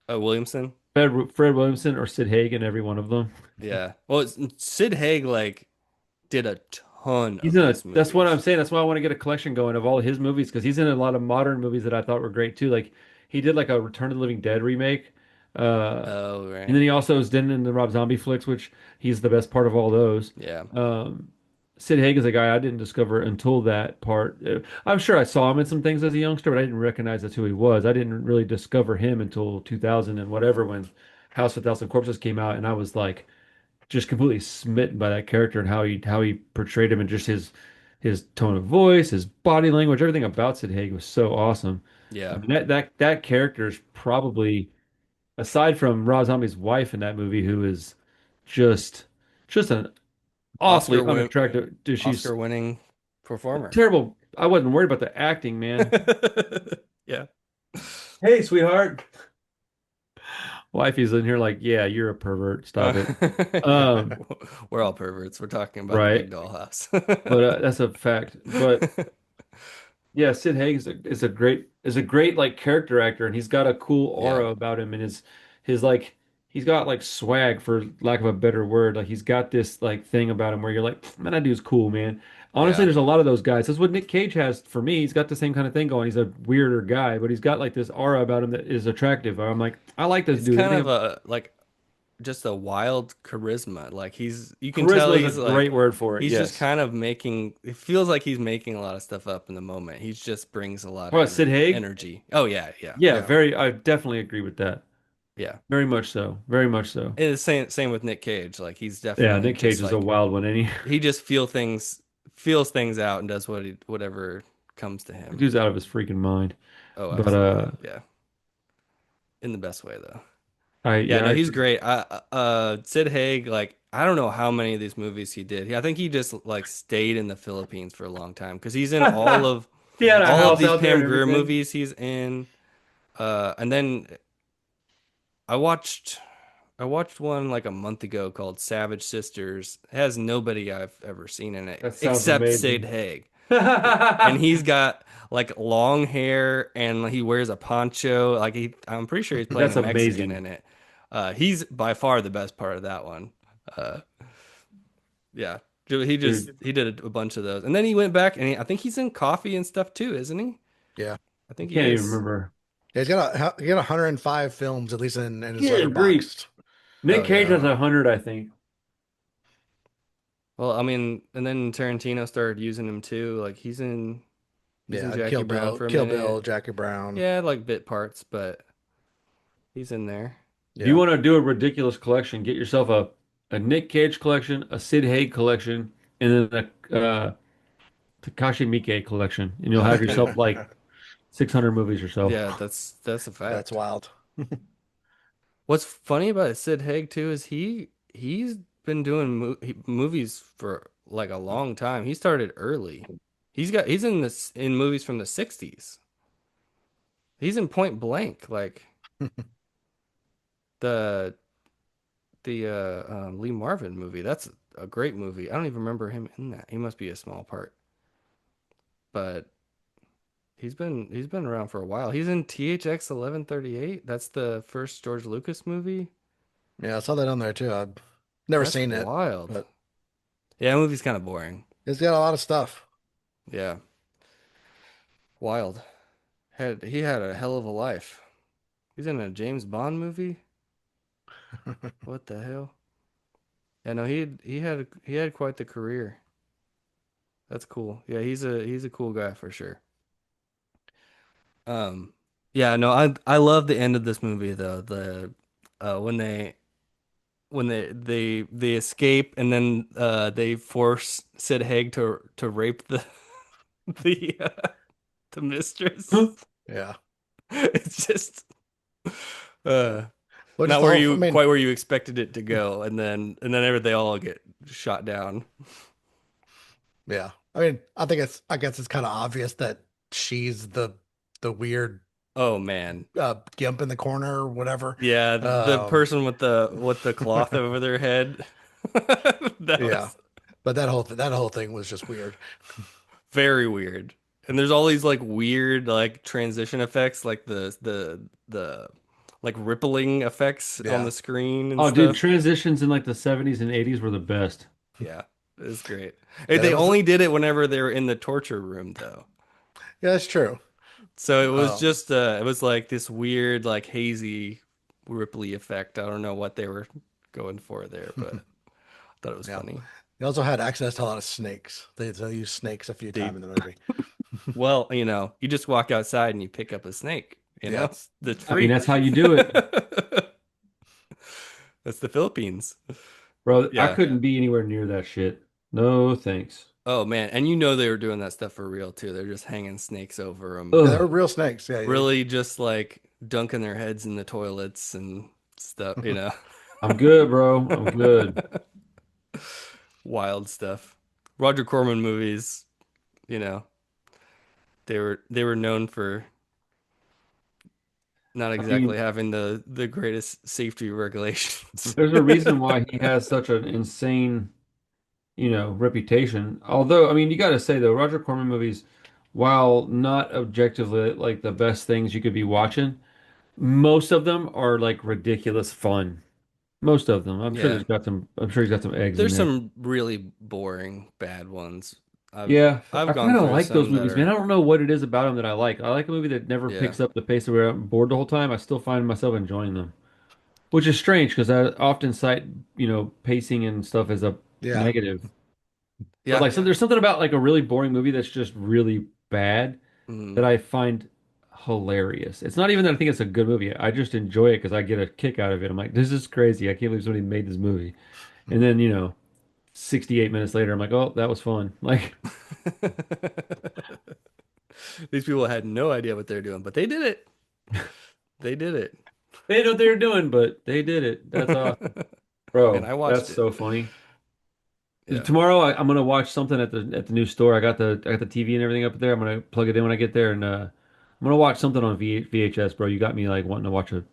Williamson. Fred Williamson or Sid Haig in every one of them. Yeah. Well, Sid Haig like did a ton He's of in a, these that's what I'm movies. saying. That's why I want to get a collection going of all his movies because he's in a lot of modern movies that I thought were great too. Like he did like a Return of the Living Dead remake. Uh, Oh, and right. then he also is in the Rob Zombie flicks, which he's the best part of all those. Yeah. Um, Sid Haig is a guy I didn't discover until that part. I'm sure I saw him in some things as a youngster, but I didn't recognize that's who he was. I didn't really discover him until 2000 and whatever when House of a Thousand Corpses came out, and I was like just completely smitten by that character and how he portrayed him and just his tone of voice, his body language, everything about Sid Haig was so awesome. I Yeah. mean that character is probably aside from Rob Zombie's wife in that movie, who is just just an awfully Oscar win unattractive. Dude, she's Oscar winning performer. terrible. I wasn't worried about the acting, man. Yeah. Hey, sweetheart. Wifey's in here like, yeah, you're a pervert. Stop it. Yeah. Um, We're all perverts. We're talking about the big right. dollhouse. But that's a fact. But yeah, Sid Haig is a great like character actor, and he's got a cool Yeah. aura about him, and his like he's got like swag for lack of a better word. Like he's got this like thing about him where you're like, man, that dude's cool, man. Honestly, Yeah. there's a lot of those guys. That's what Nick Cage has for me. He's got the same kind of thing going. He's a weirder guy, but he's got like this aura about him that is attractive. I'm like, I like this He's dude. kind Everything of a like just a wild charisma. Like you can tell charisma is a he's like great word for it. he's just Yes. kind of making it feels like he's making a lot of stuff up in the moment. He just brings a lot of What, Sid Haig? energy. Oh yeah, yeah. Yeah, Yeah. very. I definitely agree with that. Yeah. Very much so. Very much so. And the same with Nick Cage. Like he's Yeah, definitely Nick Cage just is a like wild one, ain't he? he just feels things out and does whatever comes to him. Dude's out of his freaking mind. Oh, But absolutely. Yeah. In the best way though. I Yeah, yeah, no, I he's agree. great. Sid Haig, like I don't know how many of these movies he did. I think he just like stayed in the Philippines for a long time because he's in He had a all of house these out there Pam and Grier everything. movies he's in. And then I watched I watched one like a month ago called Savage Sisters. It has nobody I've ever seen in it That sounds except Sid amazing. Haig. And he's got like long hair and he wears a poncho. I'm pretty sure he's playing a That's Mexican amazing. in it. He's by far the best part of that one. Uh, yeah, Dude, he did a bunch of those, and then he went back and I think he's in Coffee and stuff too, isn't he? Yeah. I I think he can't even is. remember. Yeah, he got 105 films at least in his Good grief. letterboxd. Nick Oh Cage yeah. has 100, I think. Well, I mean, and then Tarantino started using him too. Like he's in Yeah, Jackie Brown for a Kill Bill, minute. Jackie Brown. Yeah, like bit parts, but he's in there. If you Yeah. want to do a ridiculous collection, get yourself a Nick Cage collection, a Sid Haig collection, and then a Takashi Miike collection, and you'll have yourself like 600 movies or so. Yeah, that's a That's fact. wild. What's funny about Sid Haig too is he's been doing movies for like a long time. He started early. He's in movies from the 60s. He's in Point Blank, like the Lee Marvin movie. That's a great movie. I don't even remember him in that. He must be a small part, but he's been around for a while. He's in THX 1138. That's the first George Lucas movie. Yeah, I saw that on there too. I've never That's seen it, wild. but Yeah, that movie's kind of boring. it's got a lot of stuff. Yeah, wild. He had a hell of a life. He's in a James Bond movie. What the hell? Yeah, no, he had quite the career. That's cool. Yeah, he's a cool guy for sure. Um, yeah, no, I love the end of this movie though. The when they escape and then they force Sid Haig to rape the the mistress. Yeah. It's just uh Well, just not the where whole, I you mean, quite where you expected it to go, and then they all get shot down. yeah. I mean, I guess it's kind of obvious that she's the weird Oh man. gimp in the corner or whatever. Yeah, the Um, person with the cloth over their head. That yeah. was But that whole thing was just weird. very weird. And there's all these like weird like transition effects, like the like rippling effects on Yeah. the screen and Oh, dude, stuff. transitions in like the 70s and 80s were the best. Yeah, it's great. Yeah, They that was only did it whenever they were in the torture room though. yeah, that's true. So it was Um, just it was like this weird like hazy ripply effect. I don't know what they were going for there, but I thought it was yeah. funny. He also had access to a lot of snakes. They use snakes a few Deep. times in the movie. Well, you just walk outside and you pick up a snake. Yep. That's I mean, free. that's how you do it, That's the Philippines. bro. I Yeah. couldn't be anywhere near that shit. No thanks. Oh man, and they were doing that stuff for real too. They're just hanging snakes over them, Yeah, they were Ugh, real snakes. Yeah, yeah. really just like dunking their heads in the toilets and stuff. I'm good, bro. I'm good. Wild stuff. Roger Corman movies, you know, they were known for not I exactly mean, having the greatest safety regulations. there's a reason why he has such an insane, reputation. Although, I mean, you got to say though, Roger Corman movies, while not objectively like the best things you could be watching, most of them are like ridiculous fun. Most of them. Yeah. I'm sure he's got some eggs in There's there. some really boring bad ones. I've Yeah, I've I gone kind of through like those some that movies, man. are I don't know what it is about them that I like. I like a movie that never yeah. picks up the pace where I'm bored the whole time. I still find myself enjoying them, which is strange because I often cite, pacing and stuff as a Yeah. negative. But Yeah. like, so there's something about like a really boring movie that's just really bad Mm. that I find hilarious. It's not even that I think it's a good movie. I just enjoy it because I get a kick out of it. I'm like, this is crazy. I can't believe somebody made this movie. And then, 68 minutes later, I'm like, oh, that was fun. Like, These people had no idea what they're doing, but they did it. They did it. they didn't know what they were doing, but they did it. That's awesome. And Bro, I watched that's it. so funny. Yeah. Tomorrow I'm gonna watch something at the new store. I got the TV and everything up there. I'm gonna plug it in when I get there, and I'm gonna watch something on VHS, bro. You got me like wanting to watch a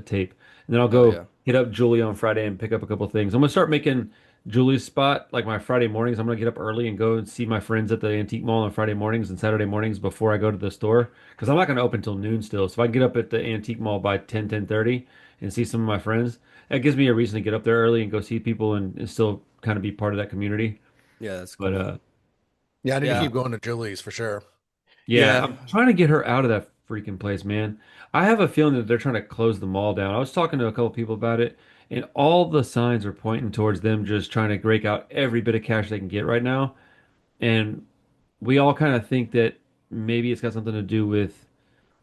tape, and then I'll Oh go yeah. hit up Julie on Friday and pick up a couple things. I'm gonna start making Julie's spot like my Friday mornings. I'm gonna get up early and go and see my friends at the antique mall on Friday mornings and Saturday mornings before I go to the store because I'm not gonna open till noon still. So if I get up at the antique mall by 10:30 and see some of my friends, that gives me a reason to get up there early and go see people and still kind of be part of that community. Yeah, that's But cool. Yeah, I need to Yeah. keep going to Julie's for sure. yeah, Yeah. I'm trying to get her out of that freaking place, man. I have a feeling that they're trying to close the mall down. I was talking to a couple people about it, and all the signs are pointing towards them just trying to rake out every bit of cash they can get right now. And we all kind of think that maybe it's got something to do with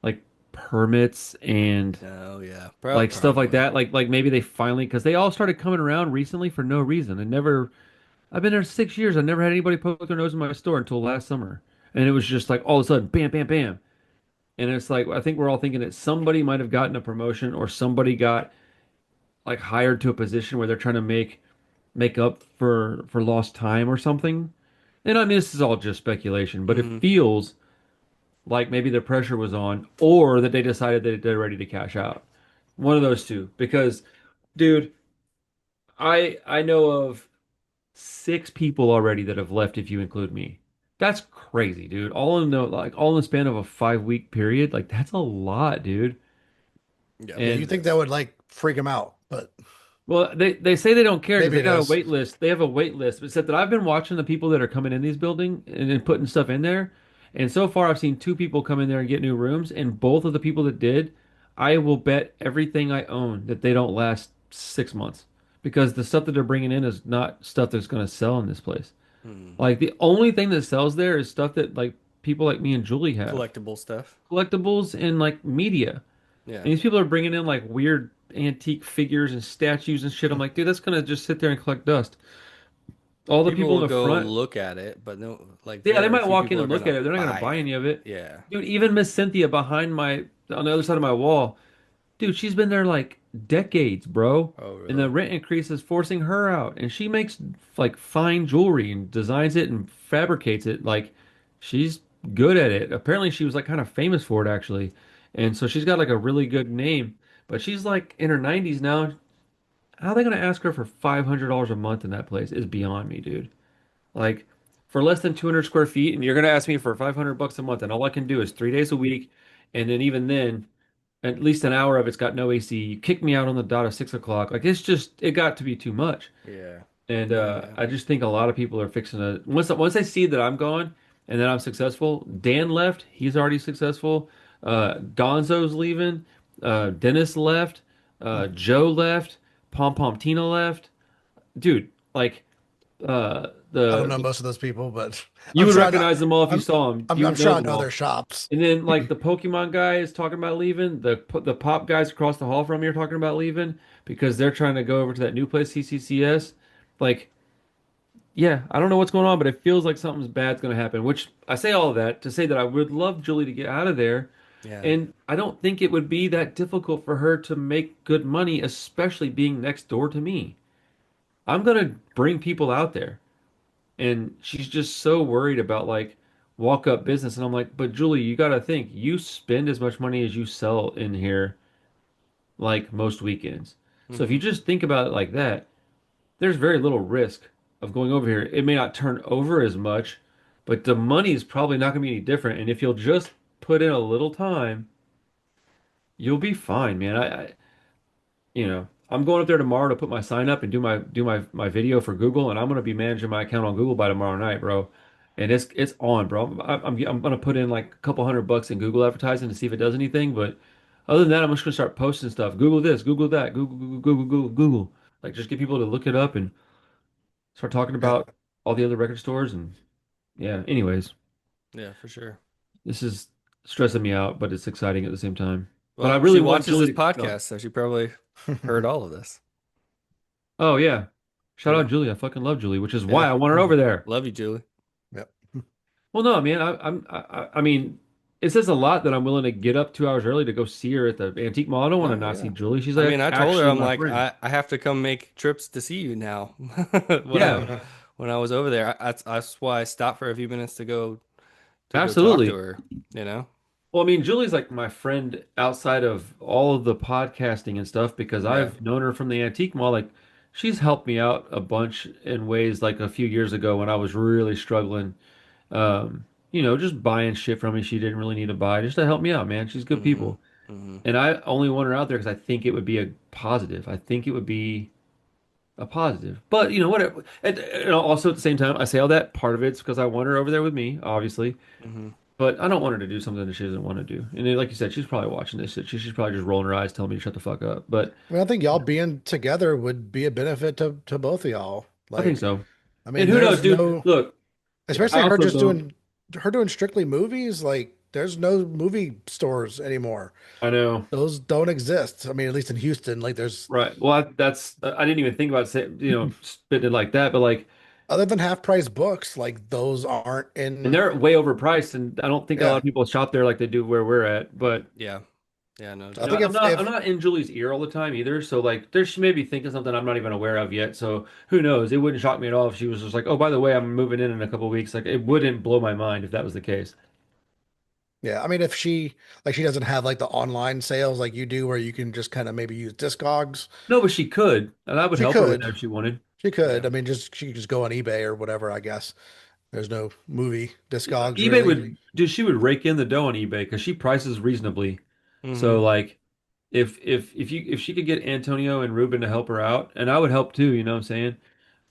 like permits and Oh yeah. like stuff like Probably. that. Like maybe they finally because they all started coming around recently for no reason. And never I've been there 6 years. I never had anybody poke their nose in my store until last summer. And it was just like all of a sudden, bam, bam, bam. And it's like I think we're all thinking that somebody might have gotten a promotion or somebody got like hired to a position where they're trying to make up for lost time or something. And I mean this is all just speculation, but it Hmm. feels like maybe the pressure was on or that they decided that they're ready to cash out. One of those two. Because, dude, I know of 6 people already that have left if you include me. That's crazy, dude. All in the span of a 5 week period. Like that's a lot, dude. Yeah, Yeah, you And think that would like freak him out, but well, they say they don't care because maybe they it got a is. wait list. They have a wait list. Except that I've been watching the people that are coming in these buildings and putting stuff in there. And so far, I've seen 2 people come in there and get new rooms. And both of the people that did, I will bet everything I own that they don't last 6 months because the stuff that they're bringing in is not stuff that's going to sell in this place. Hmm. Like the only thing that sells there is stuff that like people like me and Julie have, Collectible stuff. collectibles and like media. Yeah. And these people are bringing in like weird antique figures and statues and shit. I'm like, dude, that's gonna just sit there and collect dust. All the People people in will the go front, look at it, but no, like yeah, they very might few walk in people are and look gonna at it. They're not gonna buy buy it. any of it. Yeah. Dude, even Miss Cynthia behind my on the other side of my wall, dude, she's been there like decades, bro. Oh, And the really? rent increase is forcing her out. And she makes like fine jewelry and designs it and fabricates it. Like she's good at it. Apparently she was like kind of famous for it actually. And so she's got like a really good name. But she's like in her 90s now. How are they gonna ask her for $500 a month in that place is beyond me, dude. Like for less than 200 square feet, and you're gonna ask me for 500 bucks a month, and all I can do is 3 days a week, and then even then at least an hour of it's got no AC. You kick me out on the dot of 6 o'clock. Like it got to be too much. Yeah. And Yeah. I just think a lot of people are fixing to once they see that I'm gone and that I'm successful. Dan left. He's already successful. Gonzo's leaving. Dennis left. Joe left. Pom Pom Tina left. Dude, like I don't the know most of those people, but you I'm would sure I know. recognize them all if you I'm saw them. I'm, You I'm would sure know I them know their all. shops. And then like the Pokemon guy is talking about leaving. The pop guys across the hall from me are talking about leaving because they're trying to go over to that new place, CCCS. Like, yeah, I don't know what's going on, but it feels like something's bad's going to happen. Which I say all of that to say that I would love Julie to get out of there, Yeah. and I don't think it would be that difficult for her to make good money, especially being next door to me. I'm gonna bring people out there. And she's just so worried about like walk up business. And I'm like, but Julie, you gotta think, you spend as much money as you sell in here like most weekends. So if you Hmm. just think about it like that, there's very little risk of going over here. It may not turn over as much, but the money is probably not gonna be any different. And if you'll just put in a little time, you'll be fine, man. I'm going up there tomorrow to put my sign up and do my video for Google, and I'm gonna be managing my account on Google by tomorrow night, bro. And it's on, bro. I'm gonna put in like a couple $100 in Google advertising to see if it does anything. But other than that, I'm just gonna start posting stuff. Google this, Google that, Google. Like just get people to look it up and start talking Yeah. about all the other record stores. And yeah, anyways, Yeah, for sure. this is stressing me out, but it's exciting at the same time. But I Well, she really want watches this Julie to go. podcast, so she probably heard all of this. Oh yeah. You Shout out know? Julie. I fucking love Julie, which is why Yeah. I want her over there. Love you, Julie. Yep. Well, no, man. I mean, it says a lot that I'm willing to get up 2 hours early to go see her at the antique mall. I don't want to Oh not see yeah. Julie. She's I mean, like I told her actually I'm my like friend. I have to come make trips to see you now. When I Yeah, when I was over there, that's why I stopped for a few minutes to go talk to absolutely. her. You know? Well, I mean, Julie's like my friend outside of all of the podcasting and stuff because Yeah. I've known her from the antique mall. Like, she's helped me out a bunch in ways like a few years ago when I was really struggling. Just buying shit from me she didn't really need to buy just to help me out, man. She's good Hmm. people. Hmm. And I only want her out there because I think it would be a positive. I think it would be a positive. But whatever. And also at the same time, I say all that. Part of it's because I want her over there with me, obviously. Hmm. But I don't want her to do something that she doesn't want to do. And then, like you said, she's probably watching this. She's probably just rolling her eyes, telling me to shut the fuck up. But I mean, I think y'all being together would be a benefit to both of y'all. I think Like, so. I And mean, who knows, there's dude? no, Look, I especially also don't. her doing strictly movies. Like, there's no movie stores anymore. I know. Those don't exist. I mean, at least in Houston, like there's Right. Well, I didn't even think about spitting it like that, but like, other than half price books, like those aren't and in. they're way overpriced, and I don't think a lot Yeah. of people shop there like they do where we're at. But Yeah. Yeah. No, So I You know, think definitely. I'm not in Julie's ear all the time either. So like there she may be thinking something I'm not even aware of yet. So who knows? It wouldn't shock me at all if she was just like, "Oh, by the way, I'm moving in a couple of weeks." Like it wouldn't blow my mind if that was the case. Yeah, I mean, if she like she doesn't have like the online sales like you do, where you can just kind of maybe use Discogs. No, but she could, and I would She help her with could, that if she wanted. she could. Yeah. I mean, just she could just go on eBay or whatever. I guess there's no movie Discogs eBay really. she would rake in the dough on eBay because she prices reasonably. Hmm. So like if she could get Antonio and Ruben to help her out, and I would help too, you know what I'm saying?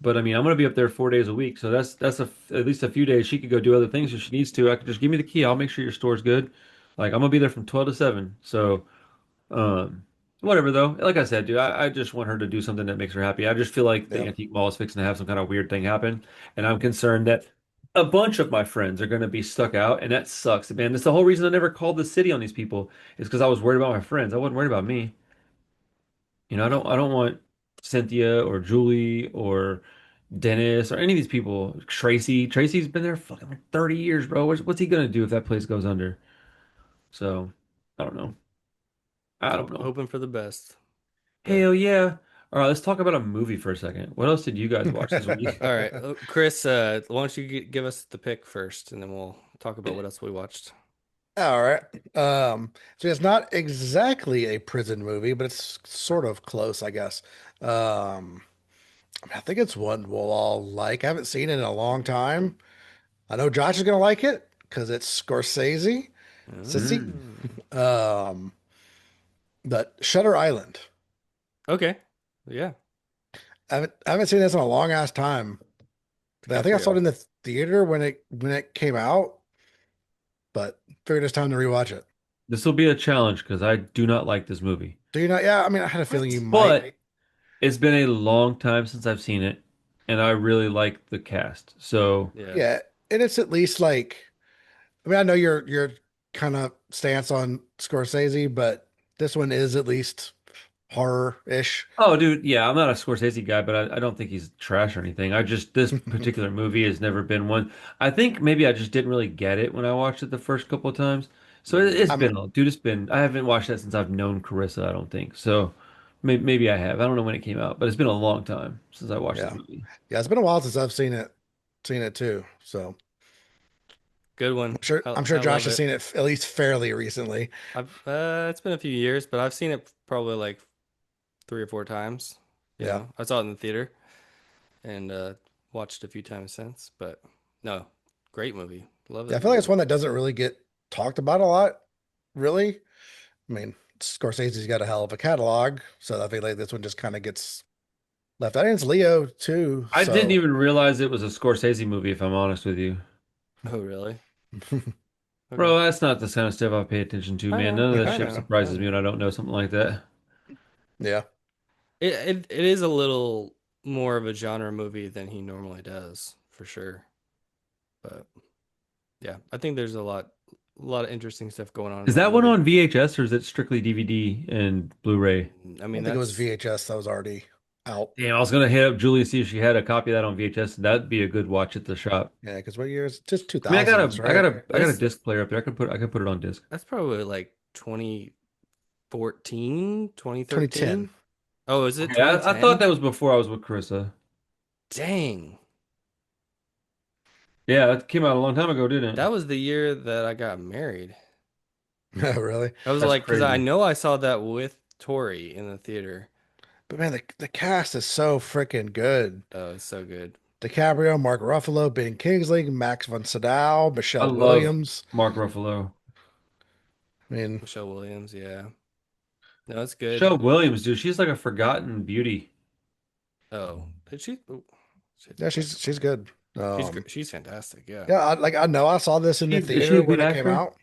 But I mean, I'm gonna be up there 4 days a week, so at least a few days she could go do other things if she needs to. I could just give me the key. I'll make sure your store's good. Like I'm gonna be there from 12 to 7. So um, whatever though. Like I said, dude, I just want her to do something that makes her happy. I just feel like the Yeah. antique mall is fixing to have some kind of weird thing happen, and I'm concerned that a bunch of my friends are gonna be stuck out, and that sucks, man. That's the whole reason I never called the city on these people is because I was worried about my friends. I wasn't worried about me. I don't want Cynthia or Julie or Dennis or any of these people. Tracy. Tracy's been there fucking like 30 years, bro. What's he gonna do if that place goes under? So, I don't know. I don't know. Hoping for the best. But Hell yeah. All right, let's talk about a movie for a second. What else did you guys watch this week? all right, Chris, why don't you give us the pick first, and then we'll talk about what else we watched. All right. So it's not exactly a prison movie, but it's sort of close, I guess. I mean, I think it's one we'll all like. I haven't seen it in a long time. I know Josh is gonna like it because it's Scorsese. Sissy. Mm. Mm. Um, but Shutter Island. Okay. Yeah. I haven't seen this in a long ass time. But I Good think for I saw it you. in the theater when it came out, but figured it's time to rewatch it. This will be a challenge because I do not like this movie. Do you not? Yeah, I mean, I had a feeling you What? might. But it's been a long time since I've seen it, and I really like the cast. So Yeah. Yeah, and it's at least like, I mean, I know your kind of stance on Scorsese, but this one is at least horror-ish. oh, dude, yeah, I'm not a Scorsese guy, but I don't think he's trash or anything. I just this particular movie has never been one. I think maybe I just didn't really get it when I watched it the first couple of times. So it's I'm been, dude, it's been. I haven't watched that since I've known Carissa. I don't think so. Maybe I have. I don't know when it came out, but it's been a long time since I watched that yeah. movie. Yeah, it's been a while since I've seen it too. So Good one. I'm sure I Josh love has it. seen it at least fairly recently. I've it's been a few years, but I've seen it probably like 3 or 4 times. You Yeah. know, I saw it in the theater and watched a few times since. But no, great movie. Love Yeah, I that feel like it's movie. one that doesn't really get talked about a lot, really. I mean, Scorsese's got a hell of a catalog, so I feel like this one just kind of gets left out. And it's Leo too, I didn't so even realize it was a Scorsese movie, if I'm honest with you. Oh, really? Okay. Bro, that's not the kind of stuff I pay attention to, I man. know. None of that I shit know. I surprises me know. when I don't know something like that. yeah. It is a little more of a genre movie than he normally does, for sure. But yeah, I think there's a lot of interesting stuff going on in Is that that one movie. on VHS or is it strictly DVD and Blu-ray? I I mean, don't think it was that's VHS that was already out. Damn, I was gonna hit up Julie see if she had a copy of that on VHS. That'd be a good watch at the shop. Yeah, because what year is just I mean, 2000s, right? I got a that's disc player up there. I could put it on disc. that's probably like 2014, 2010. 2013. Oh, is it Okay, I thought 2010? that was before I was with Carissa. Dang. Yeah, that came out a long time ago, didn't it? That was the year that I got married. Oh, really? I was That's like, because I crazy. know I saw that with Tori in the theater. But man, the cast is so freaking good. Oh, it's so good. DiCaprio, Mark Ruffalo, Ben Kingsley, Max von Sydow, I Michelle love Williams. Mark Ruffalo. I mean, Michelle Williams, yeah. No, it's good. Michelle Williams, dude, she's like a forgotten beauty. Oh, did she? Oh, shit. yeah, she's good. She's fantastic. Yeah. Yeah, I know I saw this in the Is she theater a good when it came actor? out.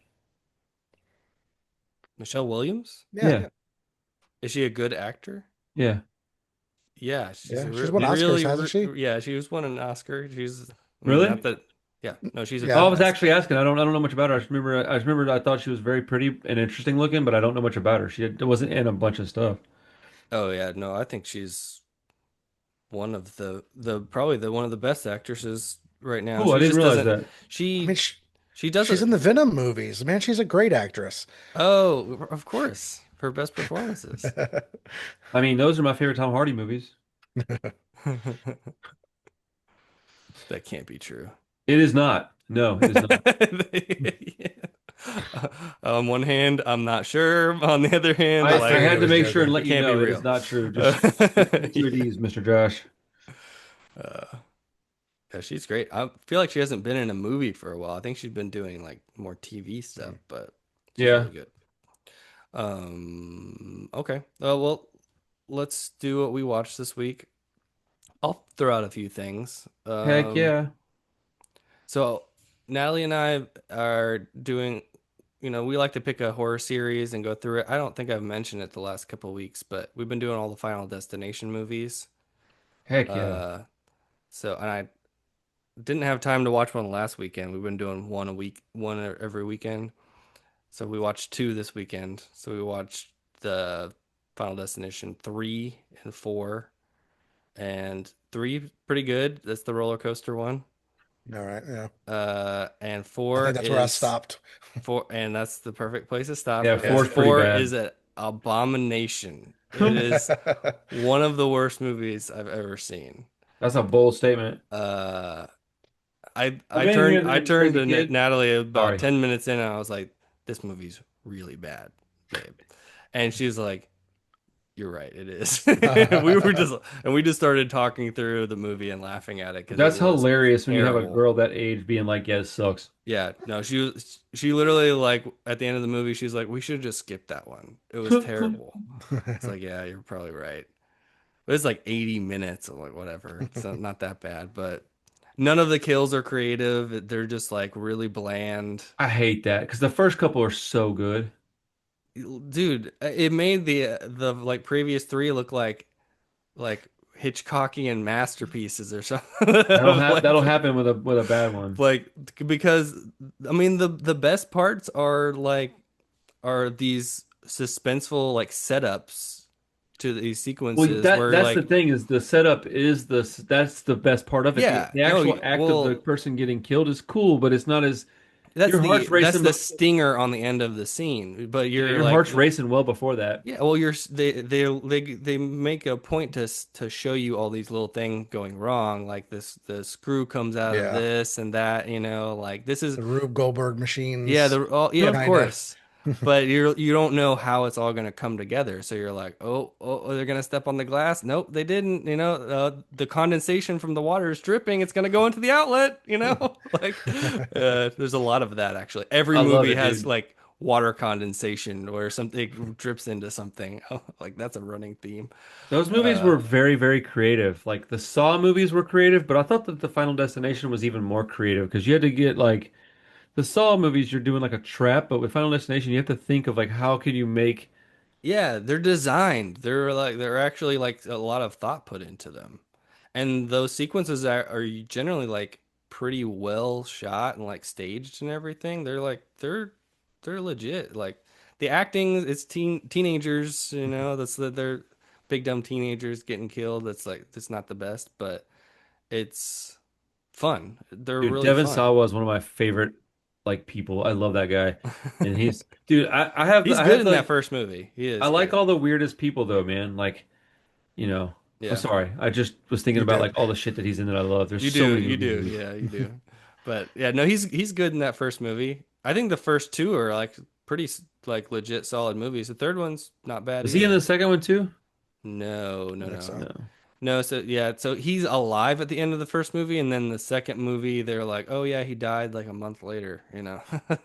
Michelle Williams? Yeah, Yeah, Is she a good actor? yeah. Yeah, she's yeah, she's won Oscars, hasn't she? yeah. She was won an Oscar. She's, I mean, not Really? that. Yeah, no, she's a Oh, I Yeah, was fantastic. actually asking. I don't know much about her. I just remember I thought she was very pretty and interesting looking, but I don't know much about her. Wasn't in a bunch of stuff. Oh yeah, no, I think she's one of the probably the one of the best actresses right now. Oh, I She didn't just realize doesn't. that. I mean, She she does she's it. in the Venom movies. Man, she's a great actress. Oh, of course, her best performances. I mean, those are my favorite Tom Hardy movies. That can't be true. It is not. No, it is not. On one hand, I'm not sure. On the other hand, I I like, figured he had to was make sure and joking. it let you can't be know it is real. not true. Just keep your Yeah. D's, Mr. Josh. Yeah, she's great. I feel like she hasn't been in a movie for a while. I think she's been doing like more TV stuff, but she's Yeah. really good. Okay. Well, let's do what we watched this week. I'll throw out a few things. Heck yeah. So Natalie and I are doing, we like to pick a horror series and go through it. I don't think I've mentioned it the last couple of weeks, but we've been doing all the Final Destination movies. Heck yeah. Uh, and I didn't have time to watch one last weekend. We've been doing one a week, every weekend. So we watched two this weekend. So we watched the Final Destination 3 and 4. And 3 pretty good. That's the roller coaster one. All right, yeah. And I 4 think that's where I is stopped. four, and that's the perfect place to stop Yeah, because four's pretty 4 bad. is an abomination. It is one of the worst movies I've ever seen. That's a bold statement. Uh, I I've I been turned here I the turned crazy to kid. Natalie about Sorry. 10 minutes in and I was like, this movie's really bad, babe. And she's like, you're right, it is. We just started talking through the movie and laughing at it because it That's was hilarious when you have a terrible. girl that age being like, yeah, it sucks. Yeah, no, she literally like at the end of the movie, she's like, we should have just skipped that one. It was terrible. It's like, yeah, you're probably right. But it's like 80 minutes or like whatever. It's not that bad, but none of the kills are creative. They're just like really bland. I hate that because the first couple are so good. Dude, it made the like previous three look like Hitchcockian masterpieces or something. That'll Like, happen with a bad one. like because I mean the best parts are like are these suspenseful like setups to these Well, sequences where that's the like thing is the setup is that's the best part of it. yeah The no actual act of the well person getting killed is cool, but it's not as your heart's that's racing. the stinger on the end of the scene but Yeah, you're your like heart's racing well before that. yeah well they make a point to show you all these little things going wrong like this the screw comes out of Yeah. this and that like this is The Rube Goldberg yeah, machines, yeah, of kind of. course. But you don't know how it's all going to come together. So you're like, they're going to step on the glass. Nope, they didn't. The condensation from the water is dripping. It's going to go into the outlet. Like there's a lot of that actually. Every I love movie it, has dude. like water condensation or something drips into something. Like that's a running theme. Those movies Uh, were very, very creative. Like the Saw movies were creative, but I thought that the Final Destination was even more creative because you had to get like the Saw movies, you're doing like a trap, but with Final Destination, you have to think of like how could you make. Yeah, they're designed. They're actually like a lot of thought put into them. And those sequences are generally like pretty well shot and like staged and everything. They're legit. Like the acting, it's teenagers, they're big dumb teenagers getting killed. That's not the best, but it's fun. They're Dude, really Devin fun. Sawa is one of my favorite like people. I love that guy, and he's dude. He's I good have in that like first movie. He I is like good. all the weirdest people though, man. Like you know, I'm Yeah. sorry, I just was thinking You about do. like all the shit that he's in that I love. There's You so do, many you movies. do, yeah, you do. But yeah, no, he's good in that first movie. I think the first two are like pretty like legit solid movies. The third one's not bad Is he in either. the second one too? No, I no, think no, so. No. no. So yeah, so he's alive at the end of the first movie, and then the second movie, they're like, oh yeah, he died like a month later.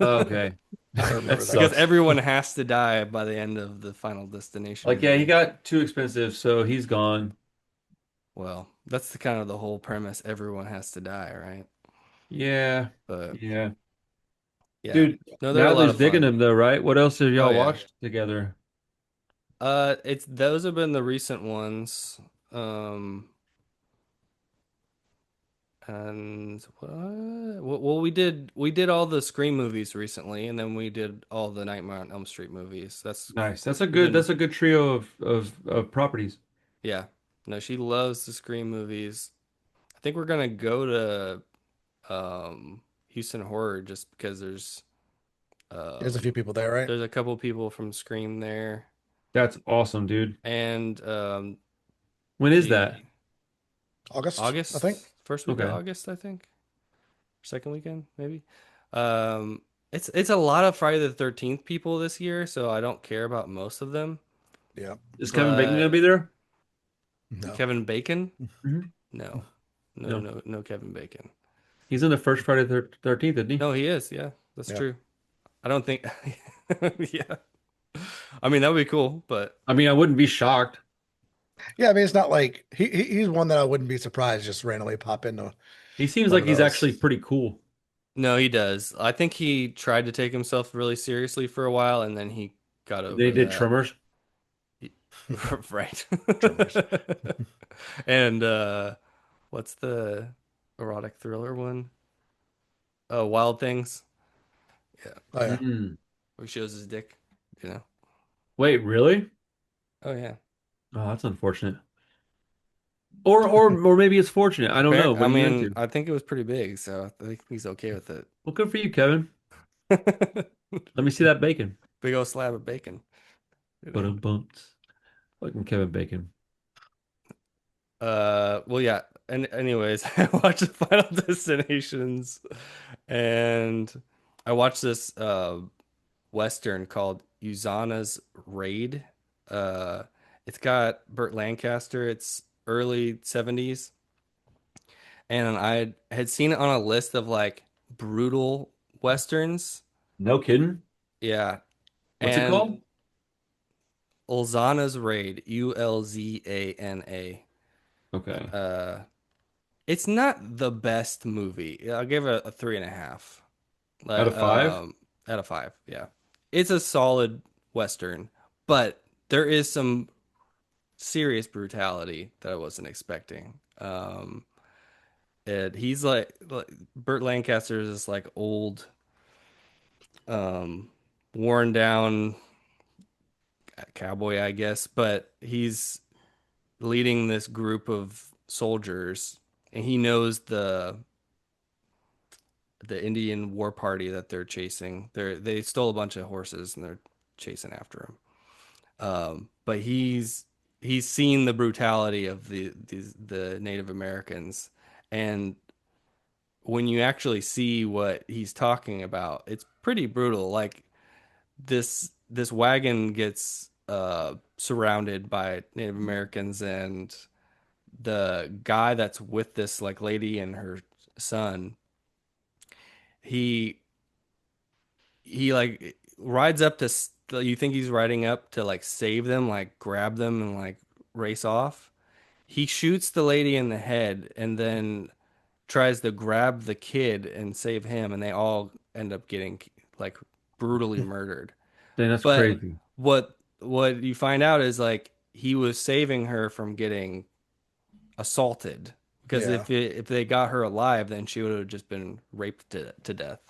Oh, okay, I that remember that. Because sucks. everyone has to die by the end of the Final Destination Like yeah, he movie. got too expensive, so he's gone. Well, that's the kind of the whole premise. Everyone has to die, right? Yeah, But yeah, yeah, dude. no, they're a lot Natalie's of digging fun. him though, right? What else have Oh y'all yeah. watched together? It's those have been the recent ones. Um, and well, we did all the Scream movies recently, and then we did all the Nightmare on Elm Street movies. Nice. We've been That's a good trio of properties. yeah. No, she loves the Scream movies. I think we're gonna go to Houston Horror just because There's a um few people there, right? there's a couple people from Scream there, That's awesome, dude. and When is that? the August, I think. August first week of Okay. August, I think. Second weekend, maybe. It's a lot of Friday the 13th people this year, so I don't care about most of them. Yeah. Is Kevin Bacon gonna But be there? No. Kevin Bacon? Mhm. No. No, No. no, no Kevin Bacon. He's in the first Friday the 13th, isn't he? No, he is. Yeah, that's Yeah. true. I don't think yeah. I mean, that would be cool, but I mean, I wouldn't be shocked. Yeah, I mean, it's not like he's one that I wouldn't be surprised just randomly pop into He seems one like of he's actually those. pretty cool. no, he does. I think he tried to take himself really seriously for a while and then he got They over did that. Tremors. Right. Tremors. And what's the erotic thriller one? Oh, Wild Things. Yeah, Oh yeah. Mm. where he shows his dick. Wait, really? Oh yeah. Oh, that's unfortunate. Or maybe it's fortunate. I don't know. I What are you mean, into? I think it was pretty big, so I think he's okay with it. Well, good for you, Kevin. Let me see that bacon. Big old slab of bacon. You But know. bumps. Fucking Kevin Bacon. Well, yeah. And anyways, I watched the Final Destinations, and I watched this Western called Uzana's Raid. Uh, it's got Burt Lancaster. It's early 70s. And I had seen it on a list of like brutal Westerns. No kidding. Yeah. What's it And called? Ulzana's Raid, Ulzana. Okay. Uh, it's not the best movie. I'll give it a 3.5. Out of five? Out of five. Yeah. It's a solid Western, but there is some serious brutality that I wasn't expecting. And he's like Burt Lancaster is this like old, um, worn down cowboy, I guess, but he's leading this group of soldiers, and he knows the Indian war party that they're chasing. They stole a bunch of horses and they're chasing after him. But he's seen the brutality of the Native Americans, and when you actually see what he's talking about, it's pretty brutal. Like this wagon gets surrounded by Native Americans, and the guy that's with this like lady and her son, he he like rides up to you think he's riding up to like save them, like grab them and like race off. He shoots the lady in the head and then tries to grab the kid and save him, and they all end up getting like brutally murdered. Dang, that's But crazy. what you find out is like he was saving her from getting assaulted, because Yeah. if they got her alive, then she would have just been raped to death.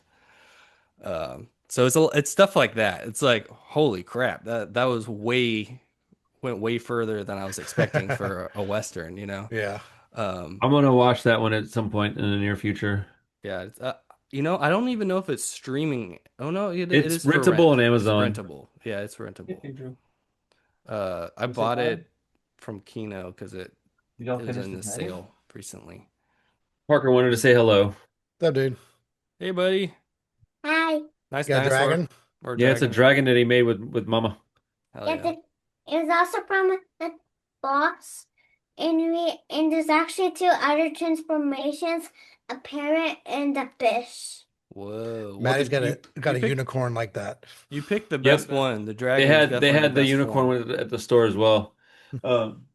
So it's stuff like that. It's like holy crap, that was went way further than I was expecting for a Western, you know. Yeah. Um, I'm gonna watch that one at some point in the near future. yeah, I don't even know if it's streaming. Oh no, it It's is for rentable rent. on It's Amazon. rentable. Yeah, it's rentable. Drew. I You say bought hi? it from Kino because Did y'all it was finish in the the tomato? sale recently. Parker wanted to say hello. That dude. Hey, buddy. Hi. Nice Got a dinosaur dragon? or Yeah, it's a dragon. dragon that he made with Mama. Hell Yeah, yeah. it was also from a box, and there's actually two other transformations, a parrot and a fish. Whoa. Well, Maddie's got you a picked unicorn like that. you picked the Yep. best one. The They dragon is had they definitely the had the best unicorn form. one at the store as well. Um,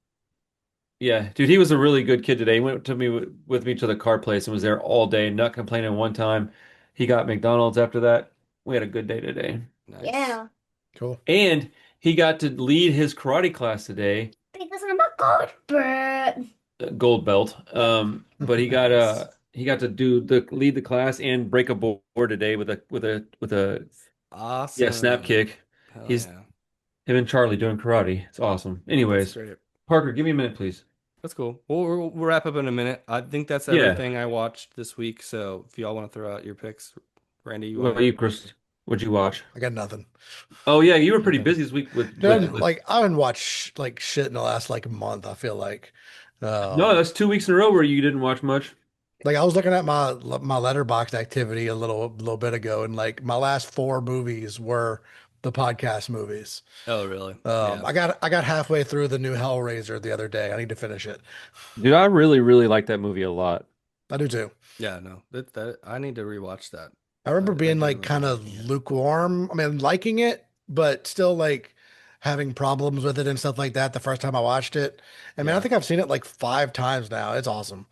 yeah, dude, he was a really good kid today. He went to me with me to the car place and was there all day, not complaining one time. He got McDonald's after that. We had a good day today. Nice. Yeah, Cool. And he got to lead his karate class today, because I'm a gold bird. gold belt. But Nice. he got to do the lead the class and break a board today with a yeah, snap Awesome. kick. Hell He's yeah. him and Charlie doing karate. It's awesome. That's Anyways, great. Parker, give me a minute, please. That's cool. We'll wrap up in a minute. I think that's Yeah. everything I watched this week. So if y'all want to throw out your picks, Randy, you What want about you, Chris? What'd you watch? I got nothing. Oh yeah, you were pretty to? busy this week with Dude, Yeah. with like I haven't watched like shit in the last like month, I feel like. No, Um that's 2 weeks in a row where you didn't watch much. like I was looking at my letterboxd activity a little bit ago, and like my last four movies were the podcast movies. Oh, really? Yeah. I got halfway through the new Hellraiser the other day. I need to finish it. Dude, I really, really like that movie a lot. I do too. Yeah, no. That I need to rewatch that. I remember I being do like remember kind of liking it. lukewarm. I mean, liking it, but still like having problems with it and stuff like that the first time I watched it. I mean, I Yeah. think I've seen it like 5 times now. It's awesome.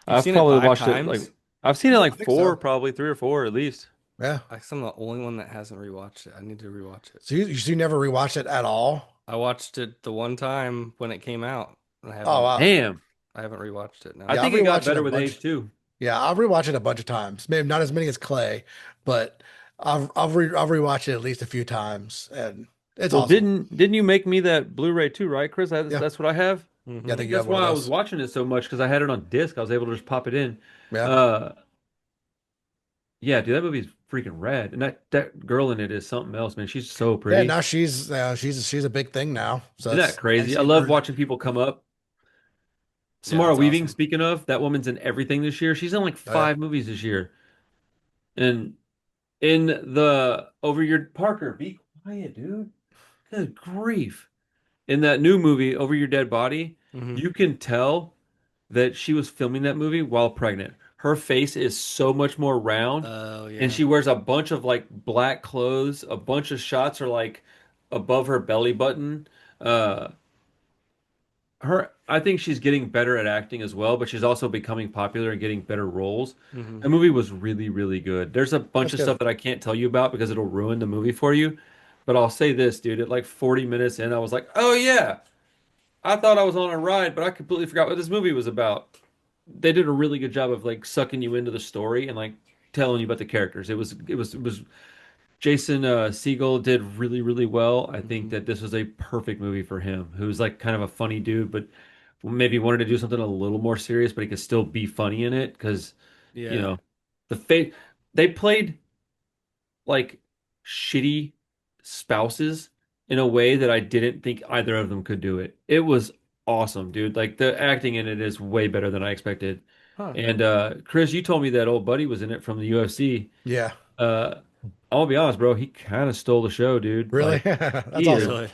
You've I've seen it probably five watched it like times? I've seen it I like think four, so. probably 3 or 4 at least. Yeah. I guess I'm the only one that hasn't rewatched it. I need to rewatch it. So you never rewatched it at all? I watched it the one time when it came out. I Oh haven't wow. Damn. I haven't rewatched it. I No. Yeah, I've think it got rewatched it a better with bunch. age too. Yeah, I'll rewatch it a bunch of times. Maybe not as many as Clay, but I've rewatched it at least a few times, and it's Well, awesome. didn't you make me that Blu-ray too, right, Chris? Yeah, That's what I have. yeah, I I Hmm. think think you that's have one of why I was those. watching it so much because I had it on disc. I was able to just pop it in. Yeah, Uh, yeah, dude, that movie's freaking rad, and that girl in it is something else, man. She's so yeah. pretty. Now she's a big thing now. So Isn't that it's nice crazy? I seeing love her. watching people come up. Yeah, Samara it's Weaving, awesome. speaking of, that woman's in everything this year. She's in like Oh, yeah. 5 movies this year. And in the Over Your Parker, be quiet, dude. Good grief. In that new movie, Over Your Dead Body, Hmm. you can tell that she was filming that movie while pregnant. Her face is so much more round, Oh, and yeah. she wears a bunch of like black clothes. A bunch of shots are like above her belly button. Uh, I think she's getting better at acting as well, but she's also becoming popular and getting better roles. Hmm. The movie was really, really good. There's a bunch That's of good. stuff that I can't tell you about because it'll ruin the movie for you. But I'll say this, dude, at like 40 minutes in, I was like, oh yeah. I thought I was on a ride, but I completely forgot what this movie was about. They did a really good job of like sucking you into the story and like telling you about the characters. It was Jason Segel did really, really well. I think Hmm. that this was a perfect movie for him, who's like kind of a funny dude, but maybe wanted to do something a little more serious, but he could still be funny in it because, you Yeah. know, the fate they played like shitty spouses in a way that I didn't think either of them could do it. It was awesome, dude. Like the acting in it is way better than I expected. Huh. And Chris, you told me that old buddy was in it from the UFC. Yeah. Uh, I'll be honest, bro. He kind of stole the show, dude. Really? Like, That's he is awesome. Really?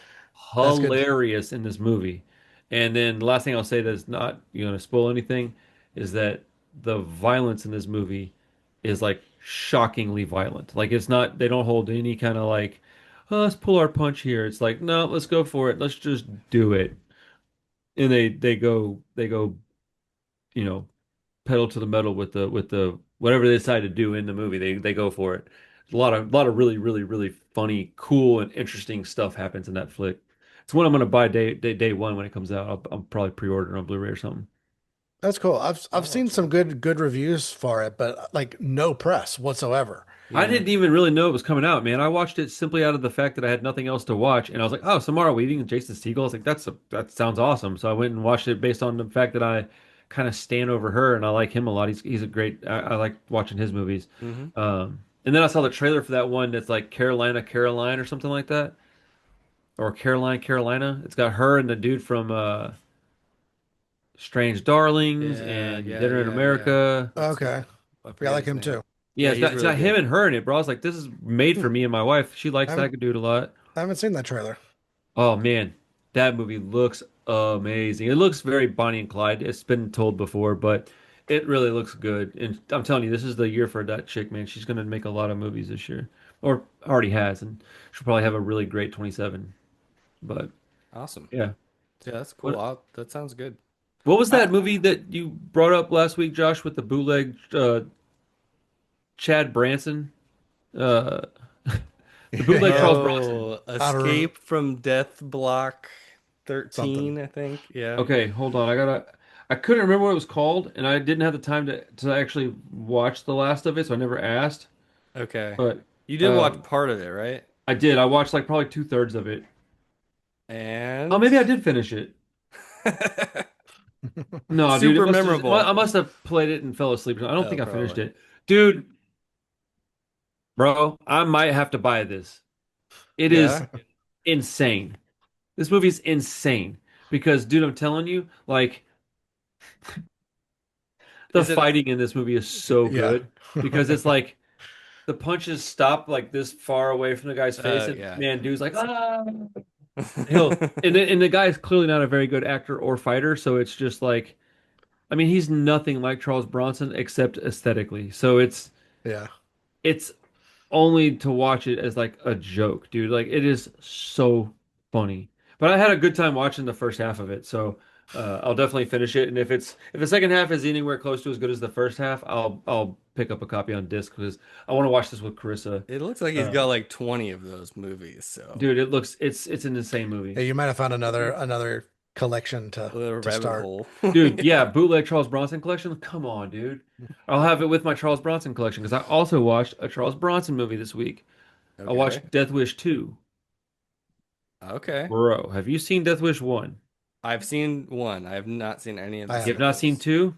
That's good. hilarious in this movie. And then the last thing I'll say that's not going to spoil anything is that the violence in this movie is like shockingly violent. Like, it's not, they don't hold any kind of like, oh, let's pull our punch here. It's like, no, let's go for it. Let's just do it. And they go, you know, pedal to the metal with the whatever they decide to do in the movie. They go for it. A lot of really really really funny, cool, and interesting stuff happens in that flick. It's one I'm gonna buy day one when it comes out. I'll probably pre-order it on Blu-ray or something. That's cool. I've I'll seen watch some that. good reviews for it, but like no press whatsoever. I Yeah. didn't even really know it was coming out, man. I watched it simply out of the fact that I had nothing else to watch, and I was like, "Oh, Samara Weaving and Jason Segel." I was like, that sounds awesome." So I went and watched it based on the fact that I kind of stand over her, and I like him a lot. He's a great. I like watching his movies. Hmm. And then I saw the trailer for that one that's like Carolina, Caroline, or something like that, or Caroline, Carolina. It's got her and the dude from Strange Darlings Yeah, and yeah, Dinner in yeah, yeah. America. What's Okay. I Yeah, I forget like his him name. too. Yeah, Yeah, it's he's got it's really got him good. and her in it, bro. I was like, this is made Hmm. for me and my wife. She I likes haven't that dude a lot. I haven't seen that trailer. Oh man, that movie looks amazing. It looks very Bonnie and Clyde. It's been told before, but it really looks good. And I'm telling you, this is the year for that chick, man. She's gonna make a lot of movies this year, or already has, and she'll probably have a really great 27. But Awesome. yeah, Yeah, that's cool. what That sounds good. what was that I movie that you brought up last week, Josh, with the bootleg Chad Branson? Uh, the bootleg Yeah. Charles Bronson. Oh, Outer Escape from Death Block something. 13, I think. Yeah. Okay, hold on. I couldn't remember what it was called, and I didn't have the time to actually watch the last of it, so I never asked. Okay. But You did watch um, part of it, right? I did. I watched like probably two-thirds of it. Oh, And maybe I did finish it. No, dude, it super must have. I memorable. must have played it and fell asleep. I don't Oh, think I finished probably. it, dude. Bro, I might have to buy this. It is Yeah. insane. This movie's insane because, dude, I'm telling you, like the Is it fighting in this movie is so Yeah. good because it's like the punches stop like this far away from the guy's face, and yeah. man, dude's like, ah, he'll and the guy is clearly not a very good actor or fighter, so it's just like, I mean, he's nothing like Charles Bronson except aesthetically. So Yeah. it's only to watch it as like a joke, dude. Like it is so funny. But I had a good time watching the first half of it, so I'll definitely finish it. And if the second half is anywhere close to as good as the first half, I'll pick up a copy on disc because I want to watch this with Carissa. It looks like he's Uh, got like 20 of those movies, so dude, it's an insane movie. Yeah, you might have found another collection a little to rabbit start. hole. Dude, yeah, bootleg Charles Bronson collection. Come on, dude. I'll have it with my Charles Bronson collection because I also watched a Charles Bronson movie this week. I Okay. watched Death Wish 2. Okay. Bro, have you seen Death Wish 1? I've seen one. I have not seen any of I the You have haven't. not seen sequels. 2?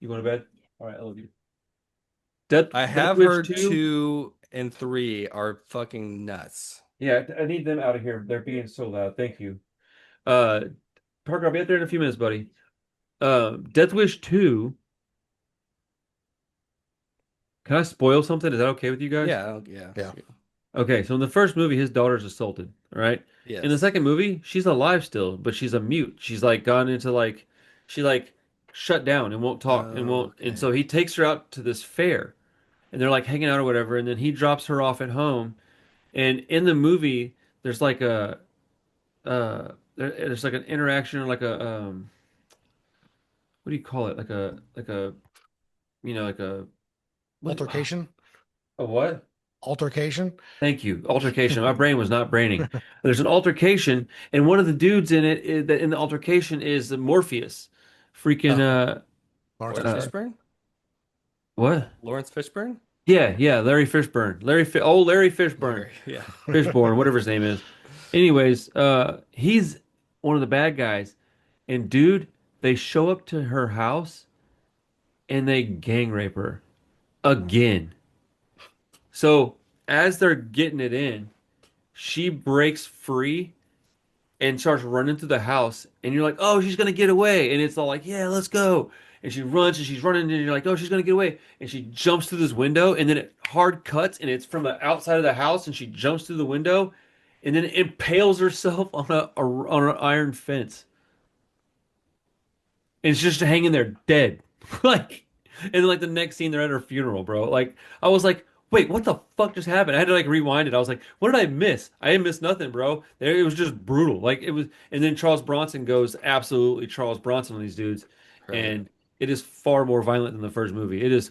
You going to bed? All right, I love you. I Death have Wish heard 2? 2 and 3 are fucking nuts. Yeah, I need them out of here. They're being so loud. Thank you. Uh, Parker, I'll be out there in a few minutes, buddy. Death Wish 2. Can I spoil something? Is that okay with you guys? Yeah, yeah. Yeah. Okay, so in the first movie, his daughter's assaulted, all right? In the Yes. second movie, she's alive still, but she's a mute. She's like gone into like she like shut down and won't talk and won't and Okay. so he takes her out to this fair and they're like hanging out or whatever, and then he drops her off at home. And in the movie, there's like a there's like an interaction or like a what do you call it? Like a like a what Altercation? a what? Altercation. Thank you. Altercation. My brain was not braining. There's an altercation, and one of the dudes in it that in the altercation is Morpheus. Freaking Oh, Lawrence Lawrence uh Fishburne. Fishburne? what? Lawrence Fishburne? Yeah, Larry Fishburne. Larry Fishburne. Larry, yeah. Fishburne, whatever his name is. Anyways, he's one of the bad guys. And dude, they show up to her house and they gang rape her again. So as they're getting it in, she breaks free and starts running through the house, and you're like, oh, she's gonna get away, and it's all like, yeah, let's go. And she runs and she's running, and you're like, oh, she's gonna get away, and she jumps through this window, and then it hard cuts, and it's from the outside of the house, and she jumps through the window, and then impales herself on on an iron fence, and it's just hanging there dead, like, and then like the next scene, they're at her funeral, bro. Like, I was like, wait, what the fuck just happened? I had to like rewind it. I was like, what did I miss? I didn't miss nothing, bro. It was just brutal. Like it was, and then Charles Bronson goes absolutely Charles Bronson on these dudes, Right. and it is far more violent than the first movie. It is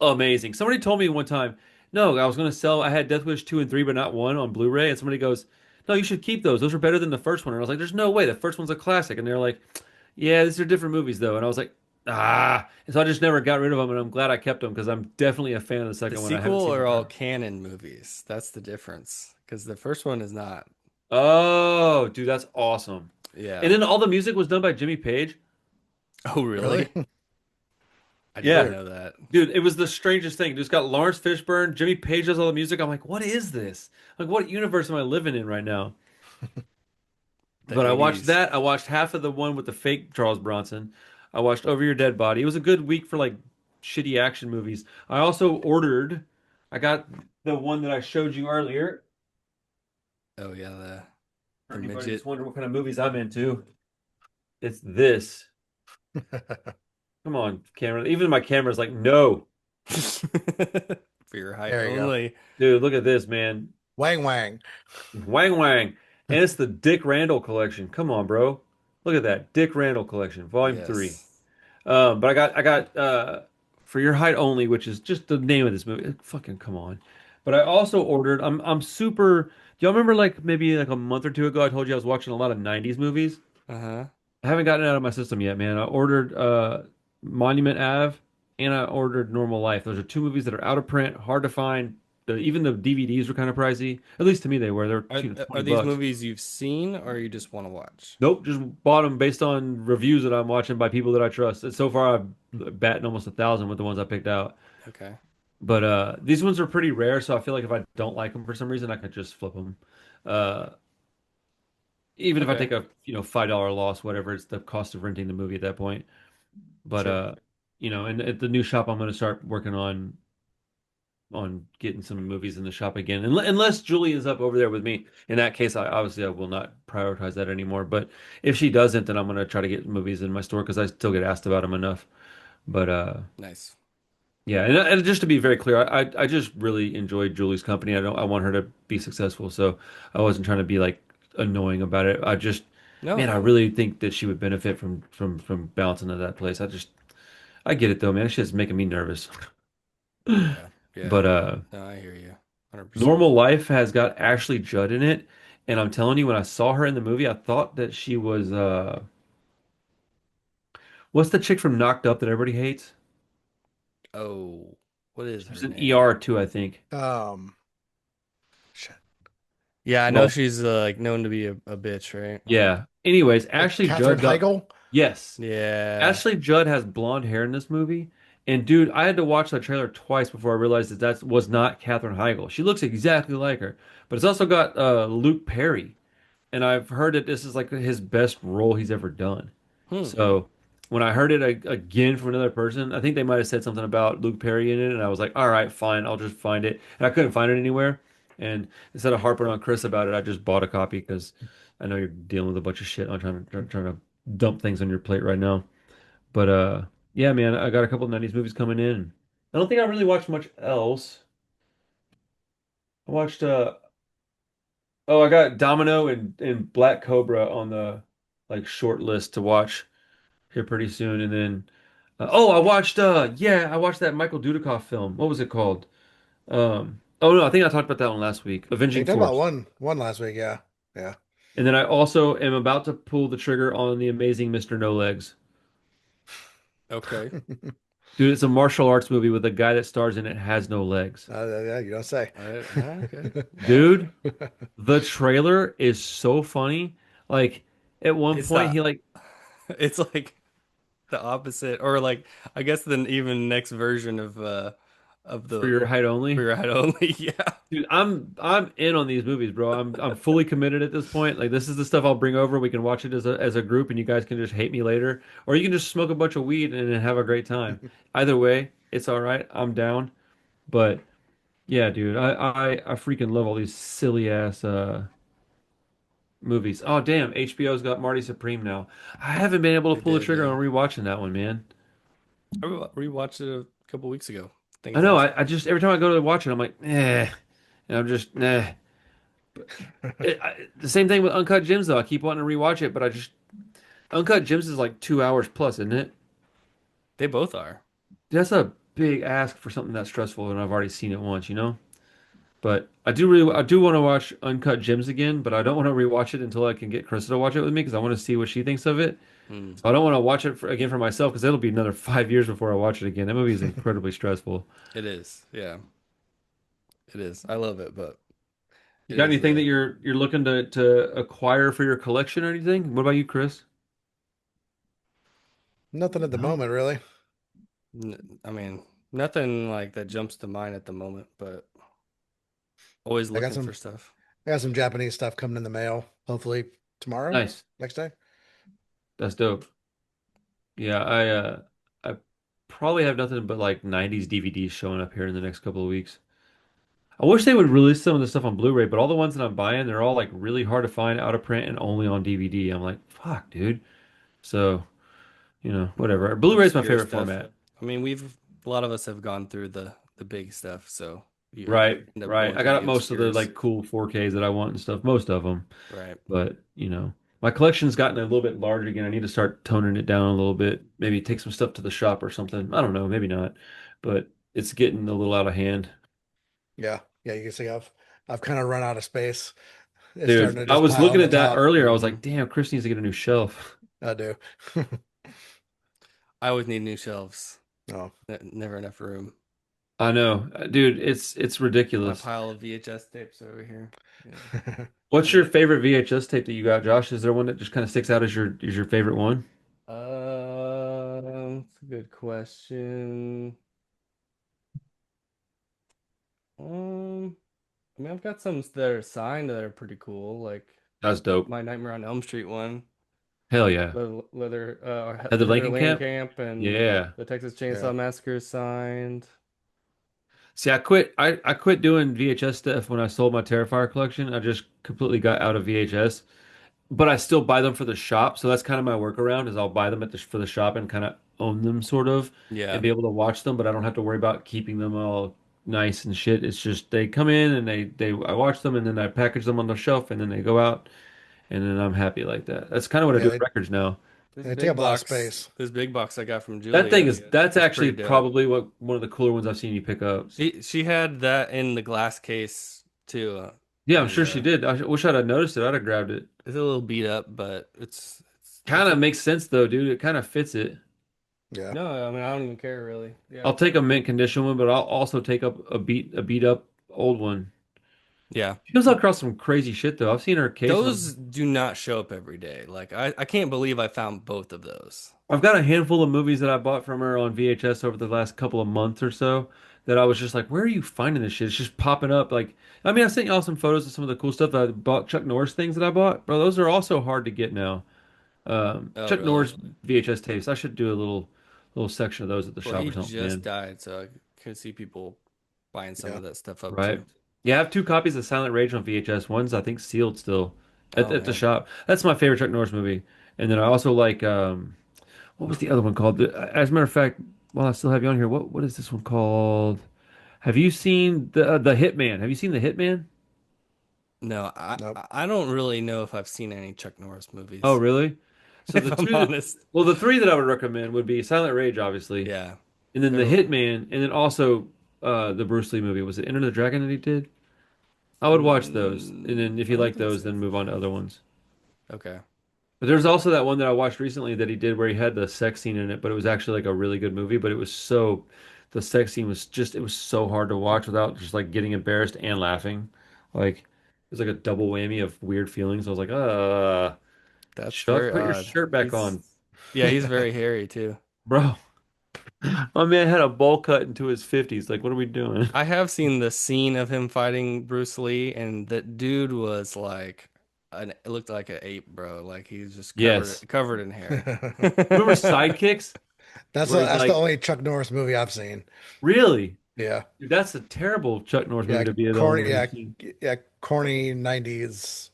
amazing. Somebody told me one time, no, I was going to sell. I had Death Wish 2 and 3, but not 1 on Blu-ray, and somebody goes, no, you should keep those. Those are better than the first one. And I was like, there's no way. The first one's a classic, and they're like, yeah, these are different movies though. And I was like, ah. And so I just never got rid of them, and I'm glad I kept them because I'm definitely a fan of the The second one. I haven't sequel seen the are all third. canon movies. That's the difference. Because the first one is not. Oh, dude, that's awesome. And Yeah. then all the music was done by Jimmy Page. Oh, really? Really? I didn't Yeah, know that. dude, it was the strangest thing. Just got Lawrence Fishburne, Jimmy Page does all the music. I'm like, what is this? Like, what universe am I living in right now? The But I watched 80s. that. I watched half of the one with the fake Charles Bronson. I watched Over Your Dead Body. It was a good week for like shitty action movies. I also ordered. I got the one that I showed you earlier. Oh, yeah. For The anybody midget. that's wondering what kind of movies I'm into, it's this. Come on, camera. Even my camera's like, no, For your height There you go. only. dude. Look at this, man. Wang Wang. Wang Wang, and it's the Dick Randall collection. Come on, bro. Look at that Dick Randall collection, Volume 3. Yes. But I got For Your Height Only, which is just the name of this movie. Fucking come on. But I also ordered. I'm super. Do y'all remember like maybe like a month or two ago? I told you I was watching a lot of '90s movies. Uh-huh. I haven't gotten it out of my system yet, man. I ordered Monument Ave and I ordered Normal Life. Those are two movies that are out of print, hard to find. Even the DVDs were kind of pricey. At least to me they were. They're Are, are 20 these bucks. movies you've seen or you just want to watch? Nope, just bought them based on reviews that I'm watching by people that I trust. And so far, I've batting almost 1,000 with the ones I picked out. Okay. But these ones are pretty rare, so I feel like if I don't like them for some reason, I could just flip them. Uh, Even if I Okay. take a $5 loss, whatever, it's the cost of renting the movie at that point. But Sure. and at the new shop, I'm going to start working on getting some movies in the shop again. Unless Julie is up over there with me. In that case, I will not prioritize that anymore. But if she doesn't, then I'm gonna try to get movies in my store because I still get asked about them enough. But Nice. yeah, and just to be very clear, I just really enjoyed Julie's company. I want her to be successful, so I wasn't trying to be like annoying about it. Man, I No. really think that she would benefit from bouncing to that place. I get it though, man. It's just making me nervous. Yeah. Yeah. But No, I hear you. 100%. Normal Life has got Ashley Judd in it, and I'm telling you, when I saw her in the movie, I thought that she was what's the chick from Knocked Up that everybody hates? Oh, what is She was her in name? ER too, I think. Um, shit. Yeah, I know Well, she's like known to be a bitch, right? yeah. Anyways, Like Ashley Katherine Judd got Heigl. yes. Yeah. Ashley Judd has blonde hair in this movie, and dude, I had to watch the trailer twice before I realized that was not Katherine Heigl. She looks exactly like her, but it's also got Luke Perry. And I've heard that this is like his best role he's ever done. Hmm. So when I heard it again from another person, I think they might have said something about Luke Perry in it, and I was like, all right, fine, I'll just find it. And I couldn't find it anywhere. And instead of harping on Chris about it, I just bought a copy because I know you're dealing with a bunch of shit. I'm trying to dump things on your plate right now. But yeah, man, I got a couple of '90s movies coming in. I don't think I really watched much else. I watched oh, I got Domino and Black Cobra on the like short list to watch here pretty soon, and then I watched I watched that Michael Dudikoff film. What was it called? Um, Oh no, I think I talked about that one last week. You Avenging talked about Force. one last week, yeah. Yeah. And then I also am about to pull the trigger on the amazing Mr. No Legs. Okay. Dude, it's a martial arts movie with a guy that stars in it has no legs. Yeah, you don't say. Okay. Well, Dude, the trailer is so funny. Like at one it's point not. he like It's like the opposite, or like I guess the even next version of for the your height for only. your height only. Yeah. Dude, I'm in on these movies, bro. I'm fully committed at this point. Like this is the stuff I'll bring over. We can watch it as a group and you guys can just hate me later. Or you can just smoke a bunch of weed and then have a great time. Either way, it's all right. I'm down. But yeah, dude, I freaking love all these silly ass movies. Oh damn, HBO's got Marty Supreme now. I haven't been able to They pull the did, trigger yeah. on rewatching that one, man. Rewatched it a couple weeks ago. I think I it's know. awesome. I just every time I go to watch it, I'm like, eh, and I'm just nah. The same thing with Uncut Gems though. I keep wanting to rewatch it, but I just Uncut Gems is like 2 hours plus, isn't it? They both are. That's a big ask for something that stressful, and I've already seen it once, you know. But I do want to watch Uncut Gems again, but I don't want to rewatch it until I can get Krista to watch it with me because I want to see what she thinks of it. Hmm. So I don't want to watch it again for myself because it'll be another 5 years before I watch it again. That movie is incredibly stressful. It is. Yeah, it is. I love it, but You it got is anything that you're looking to acquire for your collection or anything? What about you, Chris? Nothing at the No. moment, really. I mean, nothing like that jumps to mind at the moment, but always I got looking some for stuff. I got some Japanese stuff coming in the mail, hopefully tomorrow, Nice. next day. That's dope. Yeah, I probably have nothing but like 90s DVDs showing up here in the next couple of weeks. I wish they would release some of the stuff on Blu-ray, but all the ones that I'm buying, they're all like really hard to find out of print and only on DVD. I'm like, fuck, dude. So, whatever. Blu-ray is my Obscure favorite stuff. format. I mean, a lot of us have gone through the big stuff, so you Right, end up right. going I through got the most of the obscures. like cool 4Ks that I want and stuff, most of them. Right. But, my collection's gotten a little bit larger again. I need to start toning it down a little bit. Maybe take some stuff to the shop or something. I don't know, maybe not. But it's getting a little out of hand. Yeah. Yeah, you can see I've kind of run out of space. It's starting Dude, to I just was pile on looking the at that top. earlier. I was like, damn, Chris needs to get a new shelf. I do. I always need new shelves. Oh. Never enough room. I know. Dude, it's My ridiculous. pile of VHS tapes over here. Yeah. What's your favorite VHS tape that you got, Josh? Is there one that just kind of sticks out as your favorite one? It's a good question. Um, I mean, I've got some that are signed that are pretty cool, like That's dope. my Nightmare on Elm Street one, Hell yeah. Leather Heather Heather Camp. Camp, and Yeah. the Texas Yeah. Chainsaw Massacre is signed. See, I quit doing VHS stuff when I sold my Terrifier collection. I just completely got out of VHS. But I still buy them for the shop, so that's kind of my workaround is I'll buy them for the shop and kind of own them sort of and Yeah, be able to watch them, but I don't have to worry about keeping them all nice and shit. It's just they come in and they I watch them and then I package them on the shelf and then they go out and then I'm happy like that. That's kind of what I Yeah, do with records now. they take up a lot of space. this big box I got from That thing Julia that's is actually pretty dope. probably one of the cooler ones I've seen you pick up. She had that in the glass case too, Yeah, I'm and sure she did. I wish I'd have noticed it. I'd have grabbed it. it's a little beat up, but Kind of makes sense though, dude. It kind of fits it. Yeah. no, I mean I don't even care really. Yeah, I'll take a mint condition one, but I'll also take up a beat up old one. yeah. She comes across some crazy shit though. I've seen her occasionally. Those do not show up every day. Like I can't believe I found both of those. I've got a handful of movies that I bought from her on VHS over the last couple of months or so that I was just like, where are you finding this shit? It's just popping up. Like, I mean, I sent y'all some photos of some of the cool stuff that I bought, Chuck Norris things that I bought. Bro, those are also hard to get now. Oh, Chuck really? Norris VHS tapes. I should do a little section of those at the Well, shop he or something, just man. died, so I could see people buying some Yeah. of that stuff up Right? too. Yeah, I have two copies of Silent Rage on VHS. One's I think sealed still at, Oh at the man. shop. That's my favorite Chuck Norris movie. And then I also like what was the other one called? As a matter of fact, while I still have you on here, what is this one called? Have you seen the Hitman? Have you seen the Hitman? No, Nope. I don't really know if I've seen any Chuck Norris Oh, movies, really? So if the I'm two that honest. the three that I would recommend would be Silent Rage, obviously, Yeah. and then the They're Hitman, and then also the Bruce Lee movie. Was it Enter the Dragon that he did? I would watch those, and then if I you don't like think those, so. then move on to other ones. Okay. But there's also that one that I watched recently that he did where he had the sex scene in it, but it was actually like a really good movie. But it was so, the sex scene was just, it was so hard to watch without just like getting embarrassed and laughing. Like, it was like a double whammy of weird feelings. I was like, That's Chuck, very put your odd. shirt back He's on, Yeah, he's very hairy too. bro. My man had a bowl cut into his 50s. Like, what are we doing? I have seen the scene of him fighting Bruce Lee, and that dude was like it looked like an ape, bro. Like he's just Yes. covered in hair. Remember Sidekicks? Where he's That's the like, only Chuck Norris movie I've seen. really? Yeah. Dude, that's a terrible Chuck Norris Yeah, movie to be the only corny. one Yeah, you've seen. yeah, corny '90s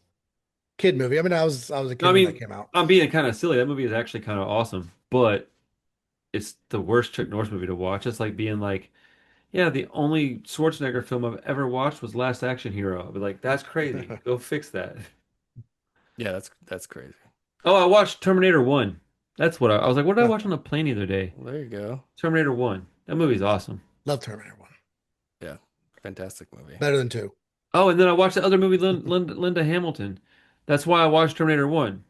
kid movie. I mean, I was a No, I kid when that mean, came out. I'm being kind of silly. That movie is actually kind of awesome, but it's the worst Chuck Norris movie to watch. It's like being like, yeah, the only Schwarzenegger film I've ever watched was Last Action Hero. I'd be like, that's crazy. Go fix that. Yeah, that's crazy. Oh, I watched Terminator 1. That's what I was like, what did I watch on the plane the other day? Well, there you go. Terminator 1. That movie's awesome. Love Terminator 1. Yeah, fantastic movie. Better than 2. Oh, and then I watched the other movie, Linda Hamilton. That's why I watched Terminator 1.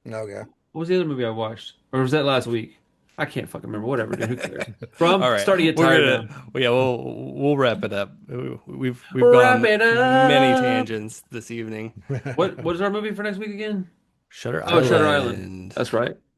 Okay. What was the other movie I watched? Or was that last week? I can't fucking remember. Whatever, dude. Who cares? Bro, I'm All right, starting to get we're tired gonna now. well, yeah, we'll wrap it up. We've gone Wrap on it many up. tangents this evening. What is our movie for next week again? Shutter Oh, Shutter Island. Island. That's right.